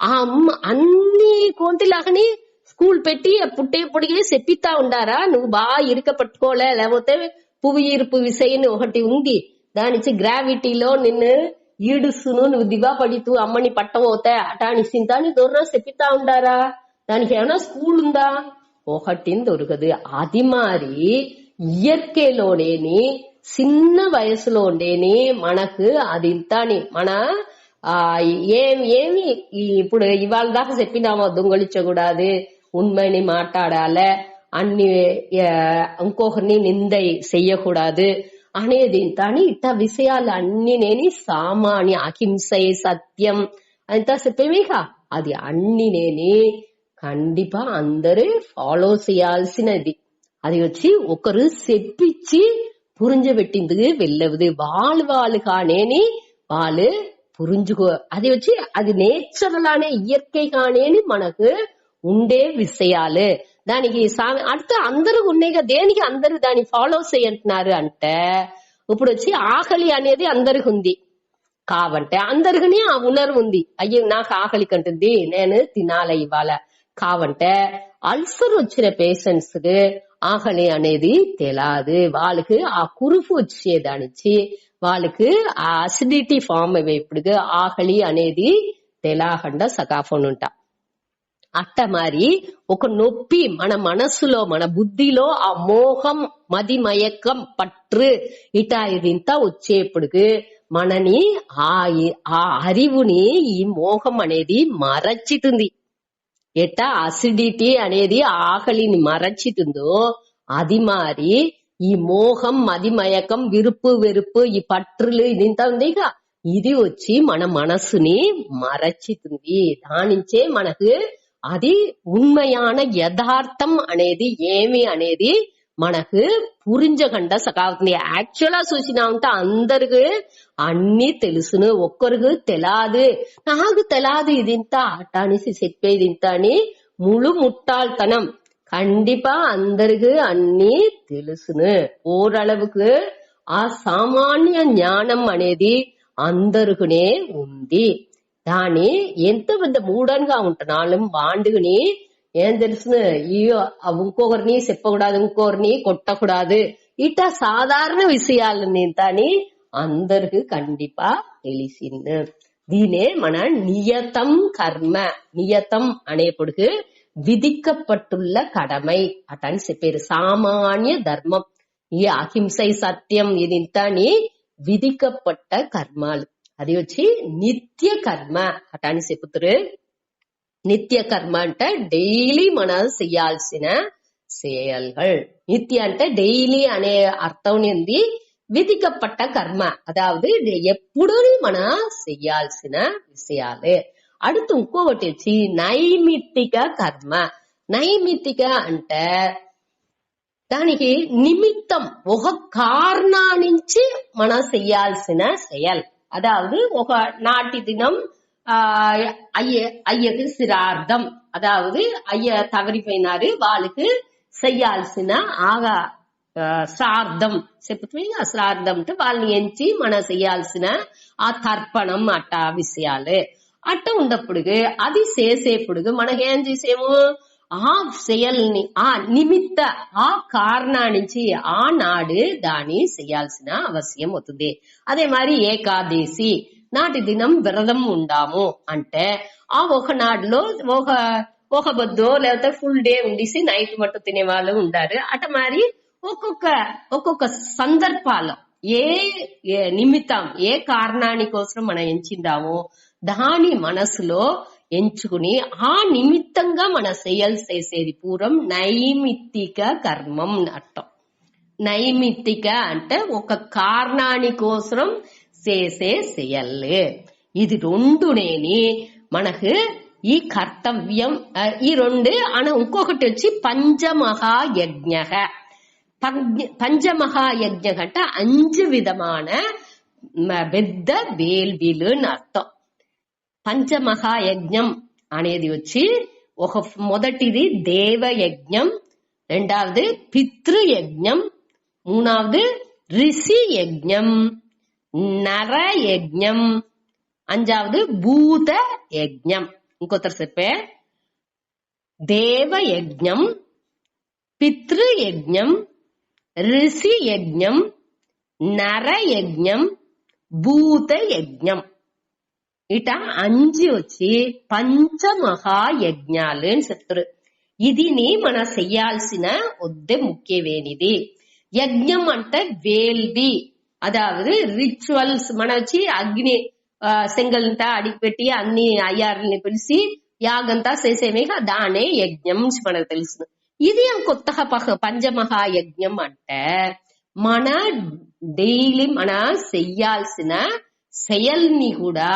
ఆ అమ్మ అన్ని కోంతిలాగని స్కూల్ పెట్టి పుట్టేప్పటికే చెప్పిస్తా ఉండారా, నువ్వు బాగా ఇరుక పట్టుకోలే, లేకపోతే పువ్వు ఈర్పు విషయం ఒకటి ఉంది, దానిచ్చి గ్రావిటీలో నిన్ను ఈడుస్తును, నువ్వు దివా పడితూ అమ్మని పట్టబోతే అటాని సింతాని దొరన చెప్పిస్తా ఉండారా, దానికి ఏమైనా స్కూల్ ఉందా, ఒకటి దొరకదు. అది మరి ఇయర్కేలోనేని చిన్న వయసులో ఉండేని మనకు అది ఇంతని మన ఏమి ఇప్పుడు ఇవాళ దాకా చెప్పినామో దొంగలించకూడదు, ఉண்மைని మాట్లాడాలి, అన్ని ఇంకొకరిని నిందై చెయ్యకూడదు అనేది ఇంతని ఇట్ట విషయాలు అన్ని నేని సామాన్య అహింసై సత్యం అంతా చెప్పేమేక. అది అన్ని నేని కండిపా అందరూ ఫాలో చేయాల్సినది. అది వచ్చి ఒకరు చెప్పించి పురింజబెట్టింది వెళ్ళవదు, వాళ్ళు కానేని వాళ్ళు పురింజుకో. అది వచ్చి అది నేచురల్ అనే ఇయర్కై కానేని మనకు ఉండే విషయాలు. దానికి அடுத்த అందరూ ఉన్నాయిగా, దేనికి అందరూ దాన్ని ఫాలో చేయంటున్నారు అంటే ఇప్పుడు వచ్చి ఆకలి అనేది అందరికి ఉంది కావంటే అందరికి ఆ ఉనర్వు ఉంది, అయ్యో నాకు ఆకలి కంటుంది నేను తినాలి ఇవ్వాల కావంటే అల్సర్ వచ్చిన పేషెంట్స్ కి ఆకలి అనేది తెలాదు, వాళ్ళకి ఆ కురుపు వచ్చేదానిచ్చి వాళ్ళకి ఆ అసిడిటీ ఫామ్ అయ్యేప్పుడు ఆకలి అనేది తెలాకుండా సకాఫోన్ ఉంటా. అట్ట మరి ఒక నొప్పి మన మనస్సులో మన బుద్ధిలో ఆ మోహం మదిమయకం పట్టు ఇటా ఇదింతా వచ్చేప్పుడు మనని ఆ అరివుని ఈ మోహం అనేది మరచితుంది. ఎట్టా అసిడిటీ అనేది ఆకలిని మరచితుందో అది మారి ఈ మోహం మదిమయకం విరుపు వెరుపు ఈ పట్టులు ఇదింతా ఉందిగా, ఇది వచ్చి మన మనస్సుని మరచితుంది. దానించే మనకు అది ఉண்மையான యథార్థం అనేది ఏమి అనేది మనకు పురించకుండా సకావుతుంది. యాక్చువల్ గా చూసినా ఉంటే అందరికి అన్ని తెలుసును, ఒక్కరికి తెలాదు, నాకు తెలాదు ఇదింత అటానిసి చెప్పేది ఇంత అని ముళ్ళు ముట్టాల్తనం. కండిపా అందరికి అన్ని తెలుసును, ఓరளவுக்கு ఆ సామాన్య జ్ఞానం అనేది అందరికినే ఉంది. దాని ఎంత పెద్ద మూడన్గా ఉంటున్నాళ్ళం వాండుని ఏం తెలుసును, ఇంకొకరిని చెప్పకూడదు, ఇంకొకరిని కొట్టకూడదు, ఇట సాధారణ విషయాలని తాని అందరికి కండిపా తెలిసింది. దీనే మన నియతం కర్మ. నియతం అనేప్పుడు విధిக்கப்பட்டுள்ள கடமை అటని చెప్పారు. సామాన్య ధర్మం ఈ అహింసై సత్యం ఇది ఇంతని విధిக்கப்பட்ட కర్మాలు. అది వచ్చి నిత్య కర్మ అటని చెప్తారు. నిత్య కర్మ అంటే డైలీ మనం చేయాల్సిన செயல்கள். నిత్య అంటే డైలీ అనే అర్థం ఉంది. విధికపట్ట కర్మ అదావదు ఎప్పుడు మన చెయ్యాల్సిన విషయాలు. அடுத்து ఇంకొకటి వచ్చి నైమిత్తిక కర్మ. నైమిత్తిక అంటే దానికి నిమిత్తం ఒక కారణానికి మనం చెయ్యాల్సిన செயல். அதாவது ఒక నాటి దినం అయ్యకు శ్రార్థం, అదావదు అయ్య తవరిపోయినారు, వాళ్ళకి చెయ్యాల్సిన ఆగా శ్రార్థం చెప్తుంది. ఆ శ్రార్థం అంటే వాళ్ళని ఎంచి మనం చెయ్యాల్సిన ఆ తర్పణం అట్ట విషయాలు అట్ట ఉన్నప్పుడు అది చేసేప్పుడు మనకేం చేసేము ఆ செயల్ని ఆ నిమిత్త ఆ కారణానికి ఆ నాడు దాన్ని చేయాల్సిన అవసరం అవుతుంది. అదే మరి ఏకాదశి నాటి దినం విరదం ఉండాము అంటే ఆ ఒక నాడులో ఒక బొద్దో లేకపోతే ఫుల్ డే ఉండిసి నైట్ మట్టు తినే వాళ్ళు ఉంటారు. అట మరి ఒక్కొక్క సందర్భాల్లో ఏ నిమిత్తం ఏ కారణాని కోసం మనం ఎంచిందామో దాని మనసులో ఎంచుకుని ఆ నిమిత్తంగా మన చేసేది పూర్వం నైమిత్తిక కర్మం అర్థం. నైమిత్తిక అంటే ఒక కారణాని కోసం చేసే చెయ్యలే. ఇది రెండునేని మనకు ఈ కర్తవ్యం. ఈ రెండు ఇంకొకటి వచ్చి పంచమహాయజ్ఞ. పంచమహాయజ్ఞ అంటే 5 విధமான పెద్ద వేల్విలు అర్థం. పంచమహాయజ్ఞం అనేది వచ్చి మొదటిది దేవయజ్ఞం, రెండవది పితృయజ్ఞం, మూడవది ఋషి యజ్ఞం, నరయజ్ఞం, అంజావది భూత యజ్ఞం. ఇంకొకరు చెప్పే దేవయజ్ఞం, పితృయజ్ఞం, ఋషి యజ్ఞం, నరయజ్ఞం, భూత యజ్ఞం. ఇట 5 వచ్చి పంచమహాయజ్ఞాలు అని చెప్తారు. ఇదిని మన చెయ్యాల్సిన ముఖ్యమైనది. యజ్ఞం అంటే వేల్వి, అదావదు రిచువల్స్. మన వచ్చి అగ్ని సెంగల్ంతా అడిగిపెట్టి అన్ని అయ్యారుని పిలిచి యాగంతా చేసేమే దానే యజ్ఞం మనకు తెలుసు. ఇది కొత్త పంచమహాయజ్ఞం అంటే మన డైలీ మన చెయ్యాల్సిన செயల్ని కూడా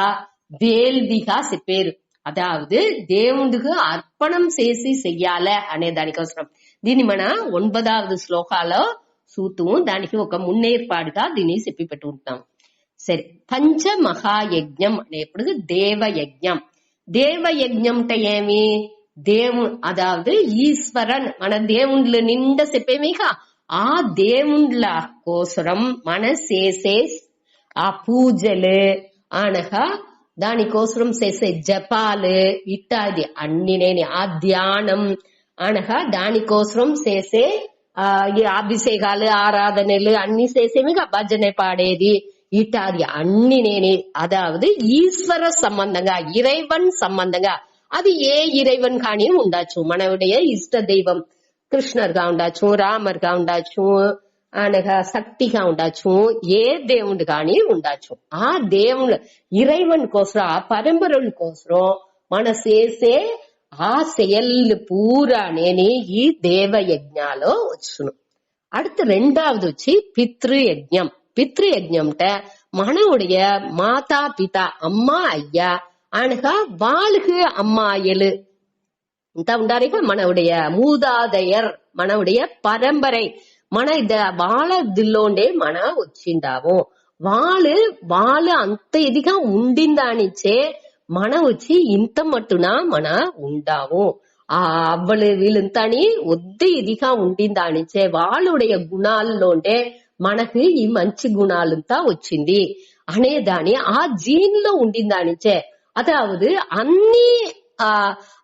వేల్విగా చెప్పారు. అదావదు దేవుడికి అర్పణం చేసి చెయ్యాలి అనే దానికోసం. దీన్ని మన 9వ శ్లోకాలో చూతూ దానికి ఒక మున్నేర్పాటుగా దీన్ని చెప్పి పెట్టుకుంటాం. సరే, పంచమహాయజ్ఞం అనేప్పుడు దేవయజ్ఞం. దేవయజ్ఞం అంటే ఏమి? అదావదు ఈశ్వరన్ మన దేవుళ్ళ నిండా చెప్పేమిక ఆ దేవుళ్ళ కోసరం మన చేసే ఆ పూజలు అనగా దానికోసం చేసే జపాలు ఇత్యాది అన్ని నేను ఆ ధ్యానం అనగా దానికోసం చేసే అభిషేకాలు ఆరాధనలు అన్ని చేసేమి భజన పాడేది ఇత్యాది అన్ని నేనే. అదావదు ఈశ్వర సంబంధంగా ఇరైవన్ సంబంధంగా అది ఏ ఇరైవన్ కానీ ఉండొచ్చు. మనవుடைய ఇష్ట దైవం కృష్ణర్గా ఉండొచ్చు, రామర్గా ఉండొచ్చు, అనగా శక్తిగా ఉండొచ్చు, ఏ దేవుడు కానీ ఉండొచ్చు. ఆ దేవుడు ఇరైవన్ కోసం ఆ పరంపరల కోసం మన చేసే ఆ செயல் పూరా నేని ఈ దేవయజ్ఞాలో వచ్చును. அடுத்து రెండవది వచ్చి పితృయజ్ఞం. పితృయజ్ఞం అంటే మనవుடைய మాతా పిత అమ్మా అయ్యా అనగా వాళ్ళకి అమ్మాయిలు ఇంత ఉండాలి. మనవుடைய மூதாதையர் మనవుடைய పరంపரை మన వాళ్ళదిల్లోండే మన వచ్చిండాము. వాళ్ళు అంత ఇదిగా ఉండిందానిచ్చే మన వచ్చి ఇంత మట్టున మన ఉండాము. ఆ అవ్వలు వీళ్ళంతాని వద్ద ఇదిగా ఉండిందానిచ్చే వాళ్ళుடைய గుణాల్లోండే మనకి ఈ మంచి గుణాలంతా వచ్చింది అనేదాని ఆ జీన్ లో ఉండిందానిచ్చే. అదావదు అన్ని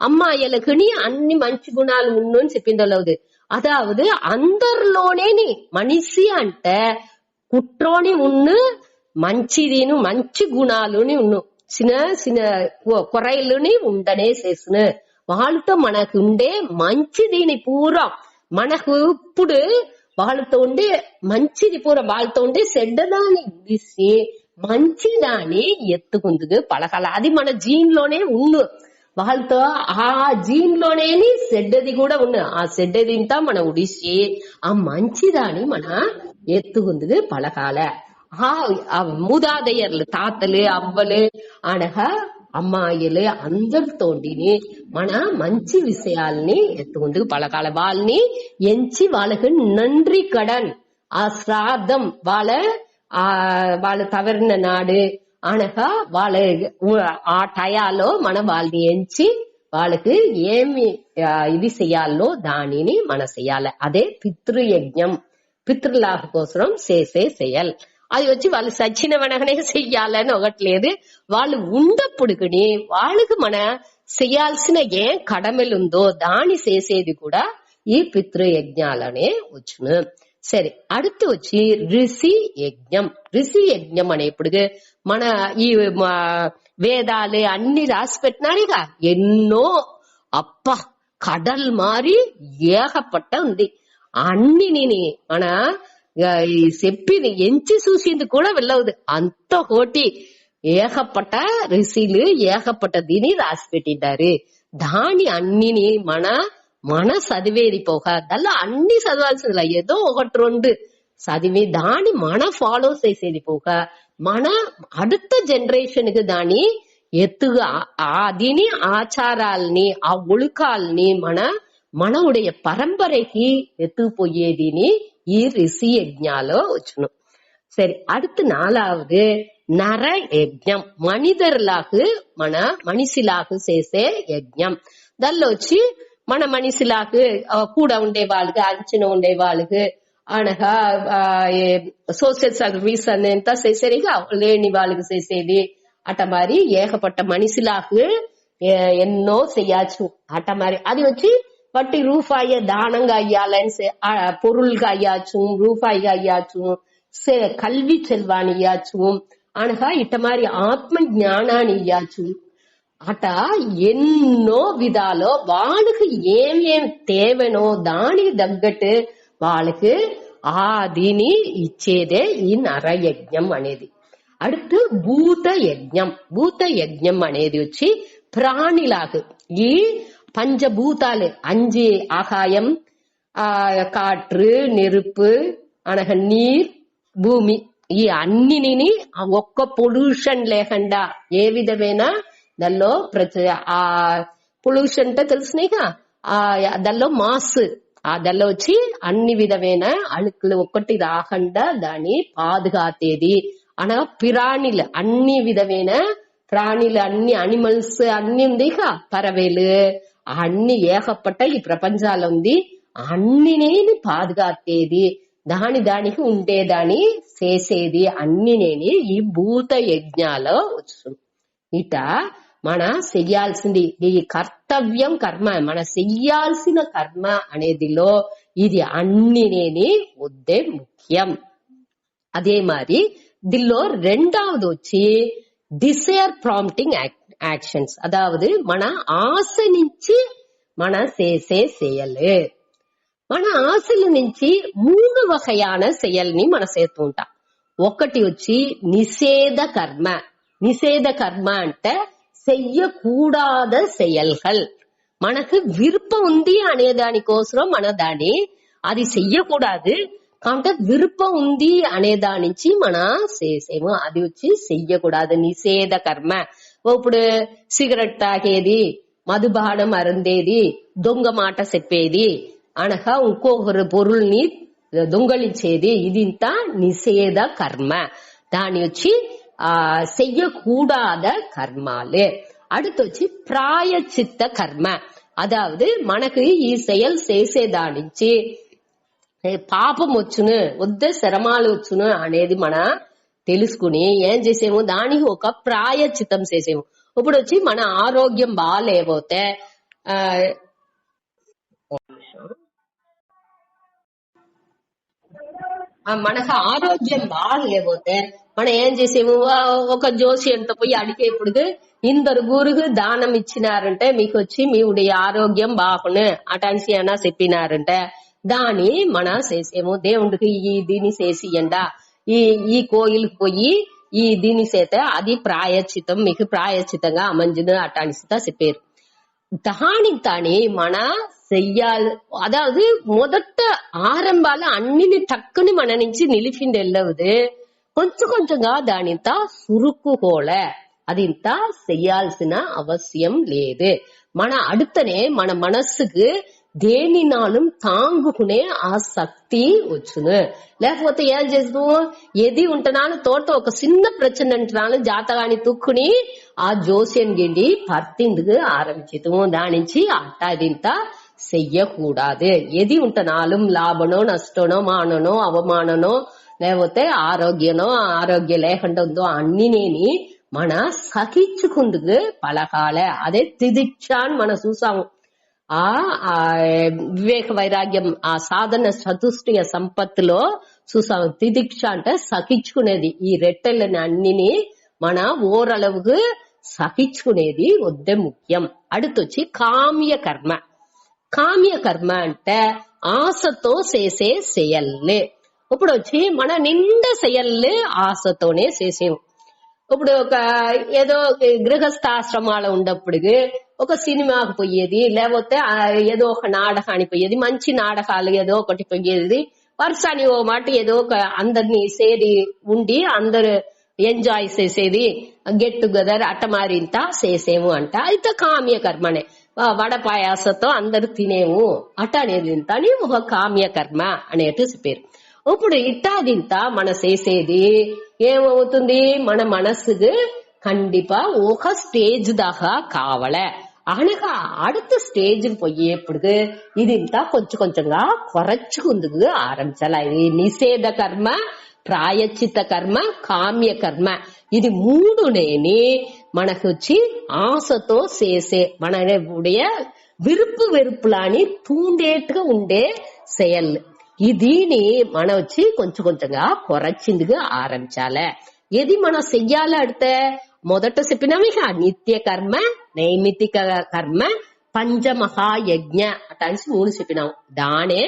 అమ్మాయిలకుని అన్ని మంచి గుణాలు ఉన్ను అని చెప్పిందలవుదు. అదావదు అందరిలోనే మనిషి అంటే కుట్రోని ఉన్ను మంచిదిను మంచి గుణాలుని ఉన్ను చిన్న చిన్న కొరైలుని ఉండనే చేసిన వాళ్ళతో మనకు ఉండే మంచిదిని పూరా మనకు ఇప్పుడు వాళ్ళతో ఉండే మంచిది పూరా వాళ్ళతో ఉండే చెడ్డదాన్ని తీసి మంచిదాన్ని ఎత్తుకుందుకు పలకాల. అది మన జీన్ లోనే ఉన్ను. వాళ్ళతో ఆ జీన్ లోనే చెడ్డది కూడా ఉన్న ఆ చెడ్డదింతా మనం ఉడిసి ఆ మంచిదాన్ని మన ఎత్తుకుందుకు పలకాల మూదాదయ్యర్లు తాతలు అవ్వలు అనగా అమ్మాయిలు అందరితోండిని మన మంచి విషయాల్ని ఎత్తుకుందుకు పలకాల. వాళ్ళని ఎంచి వాళ్ళకి నండ్రి కడన్ ఆ శ్రాద్ధం వాళ్ళ తవరిన నాడు అనగా వాళ్ళ ఆ టయాలో మనం వాళ్ళని ఎంచి వాళ్ళకి ఏమి ఇది చెయ్యాలో దానిని మనం చెయ్యాలి. అదే పితృయజ్ఞం. పితృలాభ కోసం చేసే చెయ్యాలి. అది వచ్చి వాళ్ళు సచ్చిన వెనకనే చెయ్యాలని ఒకటి లేదు. వాళ్ళు ఉండప్పుడుకుని వాళ్ళకి మన చెయ్యాల్సిన ఏం కడమలుందో దాని చేసేది కూడా ఈ పితృయజ్ఞాలనే వచ్చును. సరే, அடுத்து వచ్చి ఋషి యజ్ఞం. ఋషి యజ్ఞం అనేప్పుడు మన ఈ వేదాలు అన్ని రాసి పెట్టినారుగా, ఎన్నో అప్ప కడల్ మారి ఏకపట్ట ఉంది. అన్నిని మన చెప్పింది ఎంచి చూసింది కూడా వెళ్ళవదు. అంత కోటి ఏకపట్ట ఋషులు ఏకపట్ట దీని రాసి పెట్టింటారు. దాని అన్నిని మన చదివేది పోక దానిలో అన్ని చదవాల్సిందిలా, ఏదో ఒకటి రెండు చదివి దాన్ని మన ఫాలో చేసేది పోక మన அடுத்த జనరేషన్ కి దాని ఎత్తుగా దీని ఆచారాల్ని ఆ ఒழுకాల్ని మన ఉடைய పరంపరకి ఎత్తుపోయేదిని ఈ ఋషి యజ్ఞాలో వచ్చును. சரி, அடுத்து 4வது நர యజ్ఞం. మనిదర్లాకు మనిషిలాకు చేసే యజ్ఞం. దానిలో వచ్చి మన మనిషిలాకు కూడా ఉండే వాళ్ళకి అంచన ఉండే వాళ్ళకి అనగా సోషల్ సర్వీస్ అంతా చేసేదిగా, లేని వాళ్ళకి చేసేది అట మరి ఏకపట్ట మనిషిలాకు ఎన్నో చెయ్యచ్చు. అట మరి అది వచ్చి వట్టి రూపాయి దానంగా అయ్యాలని పొరులుగా అయ్యాచ్చు, రూపాయిగా అయ్యాచ్చు, కల్వి చెల్వాని ఇయ్యాచ్చు అనగా ఇట మరి ఆత్మ జ్ఞానాన్ని ఇయ్యాచ్చు. అట ఎన్నో విధాలో వాళ్ళకి ఏమేం తేవనో దానికి తగ్గట్టు వాళ్ళకి దీని ఇచ్చేదే ఈ నరయజ్ఞం అనేది. அடுத்து భూత యజ్ఞం. భూత యజ్ఞం అనేది వచ్చి ప్రాణిలాకు ఈ పంచభూతాలు 5 ఆకాయం, కాற்று, நெருப்பு, అనగ నీర్, భూమి, ఈ అన్నిని ఒక్క పొల్యూషన్ లేకుండా ఏ విధమైన దానిలో ఆ పొల్యూషన్ అంటే తెలిసినాయిగా, దానిలో మాస్ దానిలో వచ్చి అన్ని విధమైన అழுக்குలు ఒక్కటి రాకుండా దాన్ని పాదుగాతేది అనగా ప్రాణులు, అన్ని విధమైన ప్రాణులు, అన్ని అనిమల్స్ అన్ని ఉందిగా, పరవేలు అన్ని ఏకపట్ట ఈ ప్రపంచాలు ఉంది. అన్నిని పాదుగాతేది దానికి ఉండేదాన్ని చేసేది అన్నినేని ఈ భూత యజ్ఞాలో వస్తుంది. ఇట మన చెయ్యాల్సింది ఈ కర్తవ్యం కర్మ, మన చెయ్యాల్సిన కర్మ అనేదిలో ఇది అన్నినేని వద్దే ముఖ్యం. అదే మరి దీనిలో రెండవది వచ్చి డిసైర్ ప్రాంప్టింగ్ యాక్షన్స్. అదావదు మన ఆశ నుంచి మన చేసే செயలు. మన ఆశల నుంచి 3 వகையான செயల్ని మన చేస్తుంటాం. ఒకటి వచ్చి నిషేధ కర్మ. నిషేధ కర్మ అంటే చెయ్యకూడాద செயல்கள். మనకు విరుపం ఉంది అనే దానికోసం మన దాన్ని అది చెయ్యకూడదు కాబట్టి విరుపం ఉంది అనే దాని నుంచి మన చేసేమో అది వచ్చి చెయ్యకూడదు నిషేధ కర్మ. ఇప్పుడు సిగరెట్ తాగేది, మధుబానం అరుందేది, దొంగ మాట చెప్పేది అనగా ఇంకొకరు పొరుల్ని దొంగలించేది, ఇదింతా నిషేధ కర్మ. దాని వచ్చి చెయ్యకూడాద కర్మాలే. அடுத்து వచ్చి ప్రాయచిత్త కర్మ. అదావదు మనకు ఈ செயல் చేసేదానించి పాపం వచ్చును, వద్దే శ్రమాలు వచ్చును అనేది మన తెలుసుకుని ఏం చేసేమో దానికి ఒక ప్రాయచిత్తం చేసేము. ఇప్పుడు వచ్చి మన ఆరోగ్యం బాగాలేకపోతే మనకు ఆరోగ్యం బాగాలేకపోతే మనం ఏం చేసేము, ఒక జోసియంతో పోయి అడిగేప్పుడు ఇందరు గురుగు దానం ఇచ్చినారంటే మీకు వచ్చి మీ ఆరోగ్యం బాగుండు అటాన్సి అన్నా చెప్పినారంటే దాని మన చేసేము దేవుడికి ఈ దీని చేసియండా, ఈ కోయిలకు పోయి ఈ దీని చేత అది ప్రాయచితం మీకు ప్రాయచితంగా అమంజును అటాన్సిత చెప్పారు. దానితాని మన చెయ్యాలి. అదాவது మొదట ఆరంభాల అన్నిని టక్కుని మన నుంచి నిలిపింది వెళ్ళవదు, కొంచెం కొంచెంగా దానింత సురుకుకోల, అది ఇంత చెయ్యాల్సిన అవసరం లేదు. మన அடுத்தనే మన మనస్సుకు దేనినాலும் తాంగుకునే ఆ శక్తి వచ్చును. లేకపోతే ఏం చేస్తాం, ఏది ఉంటున్నాను తోట ఒక చిన్న ప్రచన అంటున్నాను జాతకాన్ని తుక్కుని ఆ జోస్యం గిండి పర్తిందుకు ఆరంభించము. దాని నుంచి అట్టాదింత చెయ్యకూడదు. ఏది ఉంటున్నాலும் లాభనో నష్టనో మాననో అవమాననో లేకపోతే ఆరోగ్య లేకుండా ఉందో అన్నినేని మన సహించుకుందుకు పలకాలే. అదే తిదిక్ష అని మనం చూసాము. ఆ వివేక వైరాగ్యం ఆ సాధన చతుష్టయ సంపత్తిలో చూసాము. తిదిక్ష అంటే సహించుకునేది. ఈ రెట్టెలని అన్నిని మన ఓరளவுకు సహించుకునేది వద్దే ముఖ్యం. అడుతొచ్చి కామ్య కర్మ. కామ్య కర్మ అంటే ఆశతో చేసే చెయ్యల్లే. ఇప్పుడు వచ్చి మన నిండా చెయ్యల్లే ఆశతోనే చేసేము. ఇప్పుడు ఒక ఏదో గృహస్థాశ్రమాలు ఉన్నప్పుడు ఒక సినిమాకు పోయేది, లేకపోతే ఏదో ఒక నాటకానికి పోయేది, మంచి నాటకాలు ఏదో ఒకటి పోయేది, వర్షాన్ని ఓ మాట ఏదో ఒక అందరినీ సేరి ఉండి అందరు ఎంజాయ్ చేసేది, గెట్ టుగెదర్ అట్టమారింత చేసేము అంట. అయితే కామ్య కర్మనే. వడ పాయాసతో అందరు తినేము అట్ట అనేది ఇంత అని ఒక కామ్య కర్మ అనేటి పేరు. ఇప్పుడు ఇట్టాదింత మన చేసేది ఏమవుతుంది, మన మనసుకు కండిపా ఒక స్టేజ్ దాకా కావాలే. అనగా அடுத்த స్టేజ్ పోయేప్పుడు ఇదింత కొంచెం కొంచెంగా కొరచుకుందుకు ఆరంభించాల. ఇది నిషేధ కర్మ, ప్రాయశ్చిత్త కర్మ, కామ్య కర్మ. ఇది మూడునేని మనకు వచ్చి ఆశతో చేసే మన విరుపు వెరుపులాని తూండేట్టుగా ఉండే செயల్. దీని మన వచ్చి కొంచెం కొంచెంగా కొరచిందుగా ఆరంభించాలే. ఏది మనం చెయ్యాలి అడితే మొదట చెప్పినాము ఇక నిత్య కర్మ, నైమితిక కర్మ, పంచమహాయజ్ఞ అటానికి 3 చెప్పినాము. దానే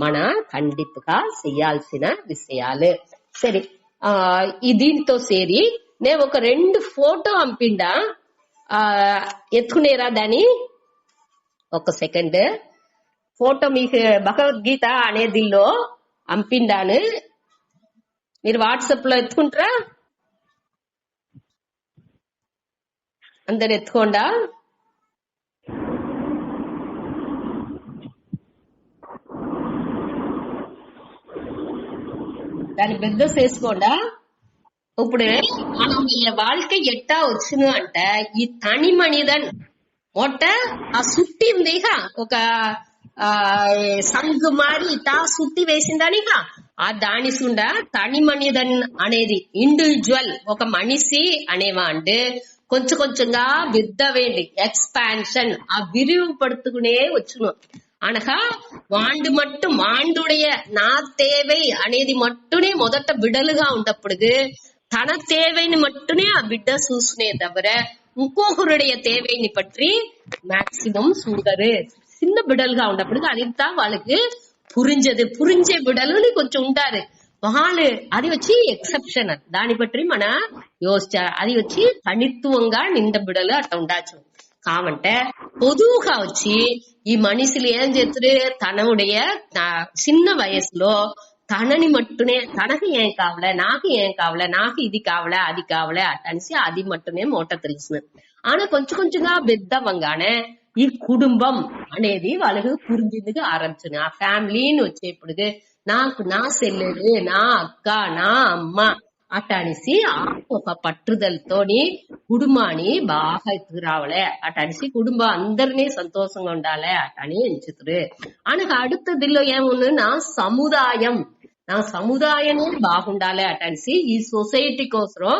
మన ఖండితగా చెయ్యాల్సిన విషయాలు. సరే, దీంతో సేరి నేను ఒక 2 ఫోటో పంపిండా, ఎత్తుకునేరా దాని ఒక సెకండ్. ఫోటో మీకు భగవద్గీత అనేదిలో పంపిండాను, మీరు వాట్సాప్ లో ఎత్తుకుంటారా? అందరు ఎత్తుకోండా. దాని పెద్ద చేసుకోండా. ఇప్పుడు మనం ఈ வாழ்க்கை ఎట్టా వచ్చును అంటే ఈ తని మనిదన్ మొట్ట ఆ సుట్టి ఉంది ఒక సంగు మారి ఇట్టా సుట్టి వేసిందని ఆ దాని సుండ తని మనిదన్ అనేది ఇండివిజువల్ ఒక మనిషి అనేవా అంటే కొంచెం కొంచెంగా విద్దవేండి ఎక్స్పాన్షన్ ఆ విరివుపడుతుకునే వచ్చును. అనగా వాండు మట్టు మాండుடைய నా தேவை అనేది మట్టునే మొదట బిడలుగా ఉన్నప్పుడు తన தேவைని మట్టునే ఆ బిడ్డ చూసునే తవిர ఇంకొకరుடைய தேவைని పట్టి మాక్సిమం చూడరు. చిన్న బిడలుగా ఉన్నప్పుడు అదింతా వాళ్ళకి పురించే బిడలు కొంచెం ఉంటారు వాళ్ళు. అది వచ్చి ఎక్సెప్షన్. దాన్ని బట్టి మన యోచించాలి. అది వచ్చి తనిత్వంగా నింద బిడలు అట్లా ఉండొచ్చు. కావంటే పొదువుగా వచ్చి ఈ మనుషులు ఏం చేస్తారు, తనవుடைய చిన్న వయసులో తనని మట్టునే తనకు ఏం కావాలే, నాకు ఏం కావాలే, నాకు ఇది కావాలే అది కావాలే అటనిసి అది మట్టునే మూట తెలుసు. ఆన కొంచెం కొంచెంగా పెద్దవంగానే ఈ కుటుంబం అనేది వాళ్ళకి పురించేందుకు ఆరంభించింది. ఆ ఫ్యామిలీని వచ్చేప్పుడు నాకు నా చెల్లెలు, నా అక్క, నా అమ్మ అటనిసి ఒక పట్టుదలతోని కుటుంబాన్ని బాగా ఎత్తుకురావాలే అటనిసి కుటుంబం అందరినీ సంతోషంగా ఉండాలి అటని ఎంచుతురు. అనకు அடுத்தదిలో ఏముంది, నా సముదాయమే బాగుండాలి అటనిసి ఈ సొసైటీ కోసం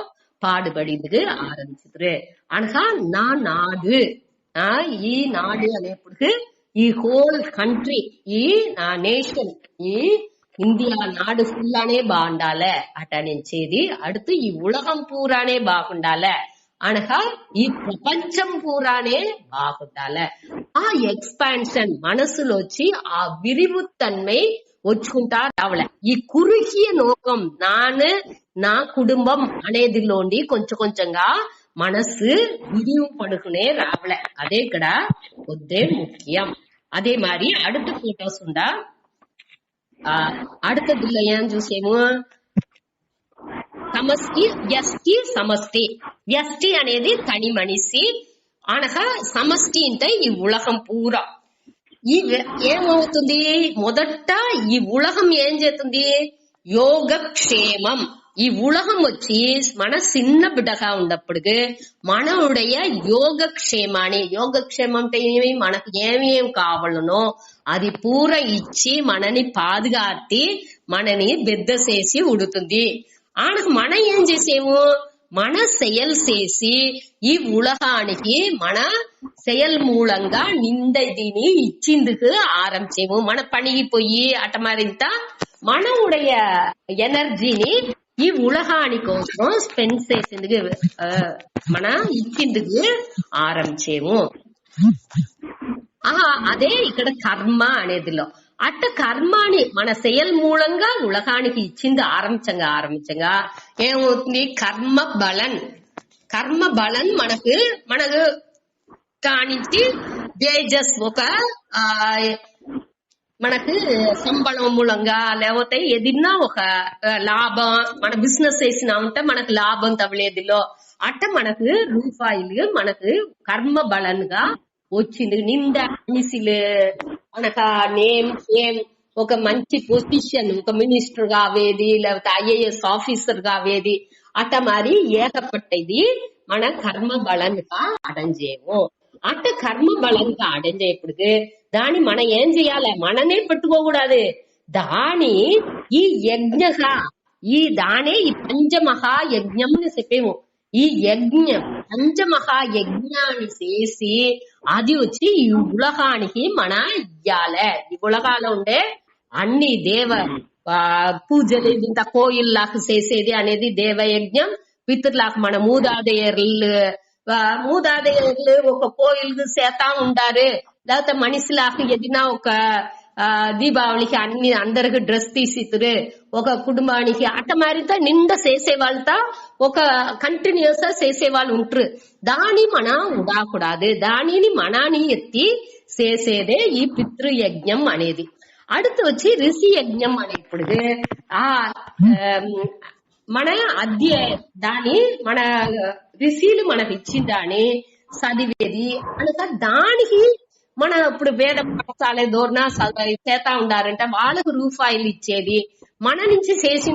పాడుబడింది ఆరంభించుతురు. అనగా నా నాడు, ఈ నాడు అనేప్పుడు ఈ హోల్ కంట్రీ, ఈ నా నేషన్, ఈ இந்தியா நாடு ஃபுல்லானே బాగుండాల అటనించేది. அடுத்து ఈ ఉలగం పూరానే బాగుండాల అనగా ఈ ప్రపంచం పూరానే బాగుండాల. ఆ ఎక్స్పాన్షన్ మనసులో వచ్చి ఆ విరివుతన్மை వచ్చుకుంటా రావలే. ఈ కురుకియ నోకం నా కుటుంబం అనేదిలోండి కొంచెం కొంచెంగా మనసు విరివుపడుకునే రావల అదే ఇక్కడ ఒద్దే ముఖ్యం. అదే మరి அடுத்த ఫోటోస్ ఉందా அடுத்ததுல ఏం చూసేము సమష్టి వ్యష్టి సమష్టి. వ్యష్టి అనేది తని మనిషి అనగా సమష్టి అంటే ఈ ఉలగం పూరా. ఈ ఏమవుతుంది మొదట ఈ ఉలగం ఏం చేస్తుంది యోగక్షేమం. ఈ ఉలగం వచ్చి మన చిన్న బిడ్డగా ఉన్నప్పటికీ మనవుடைய యోగక్షేమాన్ని యోగక్షేమం అంటే ఏమి మనకు ఏమేం కావాలనో అది పూర ఇచ్చి మనని పాదుగార్తి మనని బెద్ద చేసి ఉడుతుంది. ఆనకు మనం ఏం చేసేము మన செயல் చేసి ఈ ఉలగానికి మన செயல் మూలంగా నిందదిని ఇచ్చిందుకు ఆరంభించేము. మన పనికి పోయి అట మరింత మనవుடைய ఎనర్జీని ఈ ఉలగాని కోసం స్పెండ్ చేసేందుకు మన ఇచ్చిందుకు ఆరంభించేము. అదే ఇక్కడ కర్మ అనేదిలో అట్ట కర్మాని మన செயல் మూలంగా ఉలగానికి ఇచ్చింది ఆరంభించంగా ఏమవుతుంది కర్మ బలన్. కర్మ బలన్ మనకు కానించి వేజస్ ఒక మనకు సంబళం మూలంగా లేకపోతే ఏదన్నా ఒక లాభం మన బిజినెస్ చేసినామంటే మనకు లాభం తవలేదిలో అట్ట మనకు రూపాయలు మనకు కర్మ బలన్ గా వచ్చింది. నిండా మనిషిలు మనకు నేమ్ ఫేమ్ ఒక మంచి పొజిషన్ ఒక మినిస్టర్ కావేది లేకపోతే ఐఏఎస్ ఆఫీసర్ కావేది అట్ట మరి ఏకపట్టేది మన కర్మ బలంగా అడంజేము. అట్ట కర్మ బలంగా అడంజేపటికి దాని మనం ఏం చెయ్యాలి మననే పెట్టుకోకూడదు. దాని ఈ యజ్ఞగా ఈ దానే ఈ పంచమహా యజ్ఞం చెప్పేము. ఈ యజ్ఞం పంచమహాయజ్ఞాన్ని చేసి అది వచ్చి ఈ ఉలగానికి మన ఇయ్యాలే. ఈ ఉలగాలో ఉండే అన్ని దేవ పూజలు ఇంత కోయిల్లాకు చేసేది అనేది దేవయజ్ఞం. పితృలాకు మన మూదాదేయర్లు ఒక కోయిల్ చేతా ఉండారు. లేకపోతే మనిషిలాకు ఏదైనా ఒక దీపావళికి అన్ని అందరికి డ్రెస్ తీసితురు ఒక కుటుంబానికి అట్ట మారితే నిండా చేసే వాళ్ళతో ఒక కంటిన్యూస్ గా చేసే వాళ్ళు ఉంటారు. దాని మన ఉడాకూడదు. దానిని మనాని ఎత్తి చేసేదే ఈ పితృయజ్ఞం అనేది. அடுத்து వచ్చి ఋషి యజ్ఞం అనేప్పుడు మన అధ్య దాని మన ఋషులు మనకు ఇచ్చిన దాని చదివేది అనక దానికి మన ఇప్పుడు వేద పాఠశాల దూరణ చేతా ఉండారంటే వాళ్ళకు రూపాయలు ఇచ్చేది మన నుంచి చేసి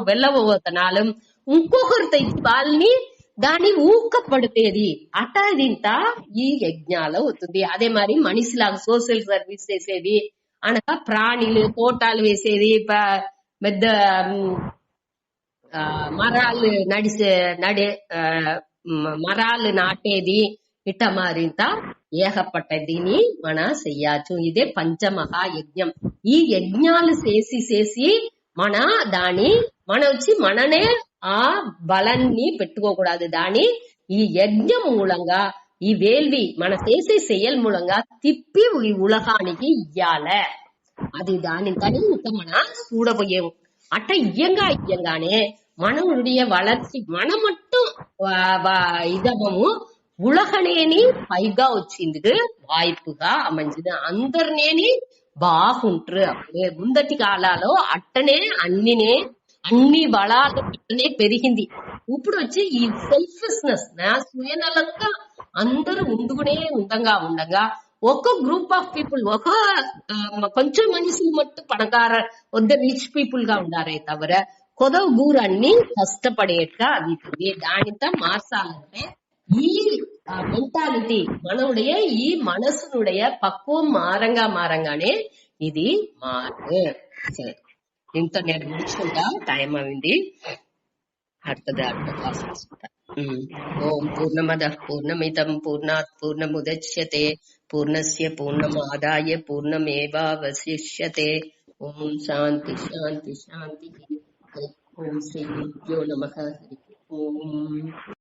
వెళ్ళబోతున్నాం ఇంకొకరితో వాళ్ళని దాన్ని ఊక్కపడితేది అటాదింత ఈ యజ్ఞాలు అవుతుంది. అదే మరి మనిషిలాగా సోషల్ సర్వీస్ చేసేది అనగా ప్రాణులు తోటాలు వేసేది పెద్ద మరాలు మరాలు నాటేది ఇట మరింత ఏకపట్టదిని మన చెయ్యచ్చు. ఇదే పంచమహాయజ్ఞం. ఈ యజ్ఞాలు చేసి మన వచ్చి మననే ఆ బలాన్ని పెట్టుకోకూడదు. దాని ఈ యజ్ఞం మూలంగా ఈ వేల్వి మన చేసే செயல் మూలంగా తిప్పి ఈ ఉలగానికి ఇయ్యాలే. అది దాని కానీ ఇంకా మన చూడబోయేము. అట్ట ఇయ్యంగానే మనవుடைய வளர்ச்சி మన மட்டும் இதமும் ఉలగనేని పైగా వచ్చింది వాய்ப்புగా అమంచిది. అందరినేని బాగుంటారు. అప్పుడే ముందటి కాలాలో అట్టనే అన్ని బలాలు అట్టనే పెరిగింది. ఇప్పుడు వచ్చి ఈ సెల్ఫిష్నెస్ సుయనలంగా అందరూ ముందుకునే ఉండగా ఒక గ్రూప్ ఆఫ్ పీపుల్ ఒక కొంచెం మనుషులు మట్టు పణకార వద్ద రిచ్ పీపుల్ గా ఉండారే తవర కొదవ గూరన్ని కష్టపడేట్టుగా అది దానితో మార్చాలంటే ఈ మెంటాలిటీ మనవుடைய ఈ మనసునుடைய పక్వం మారంగానే ఇది మారు. సరే ఇంత నేను முடிச்சுட்டா టైం అయింది. அடுத்த క్లాస్ తీసుకుంటా. ఓం పూర్ణమద పూర్ణమిదం పూర్ణాత్ పూర్ణముదచ్యతే పూర్ణస్య పూర్ణమాదాయ పూర్ణమేవావశిష్యతే. ఓం శాంతి శాంతి శాంతి. ఓం శ్రీ గురుభ్యో నమః. ఓం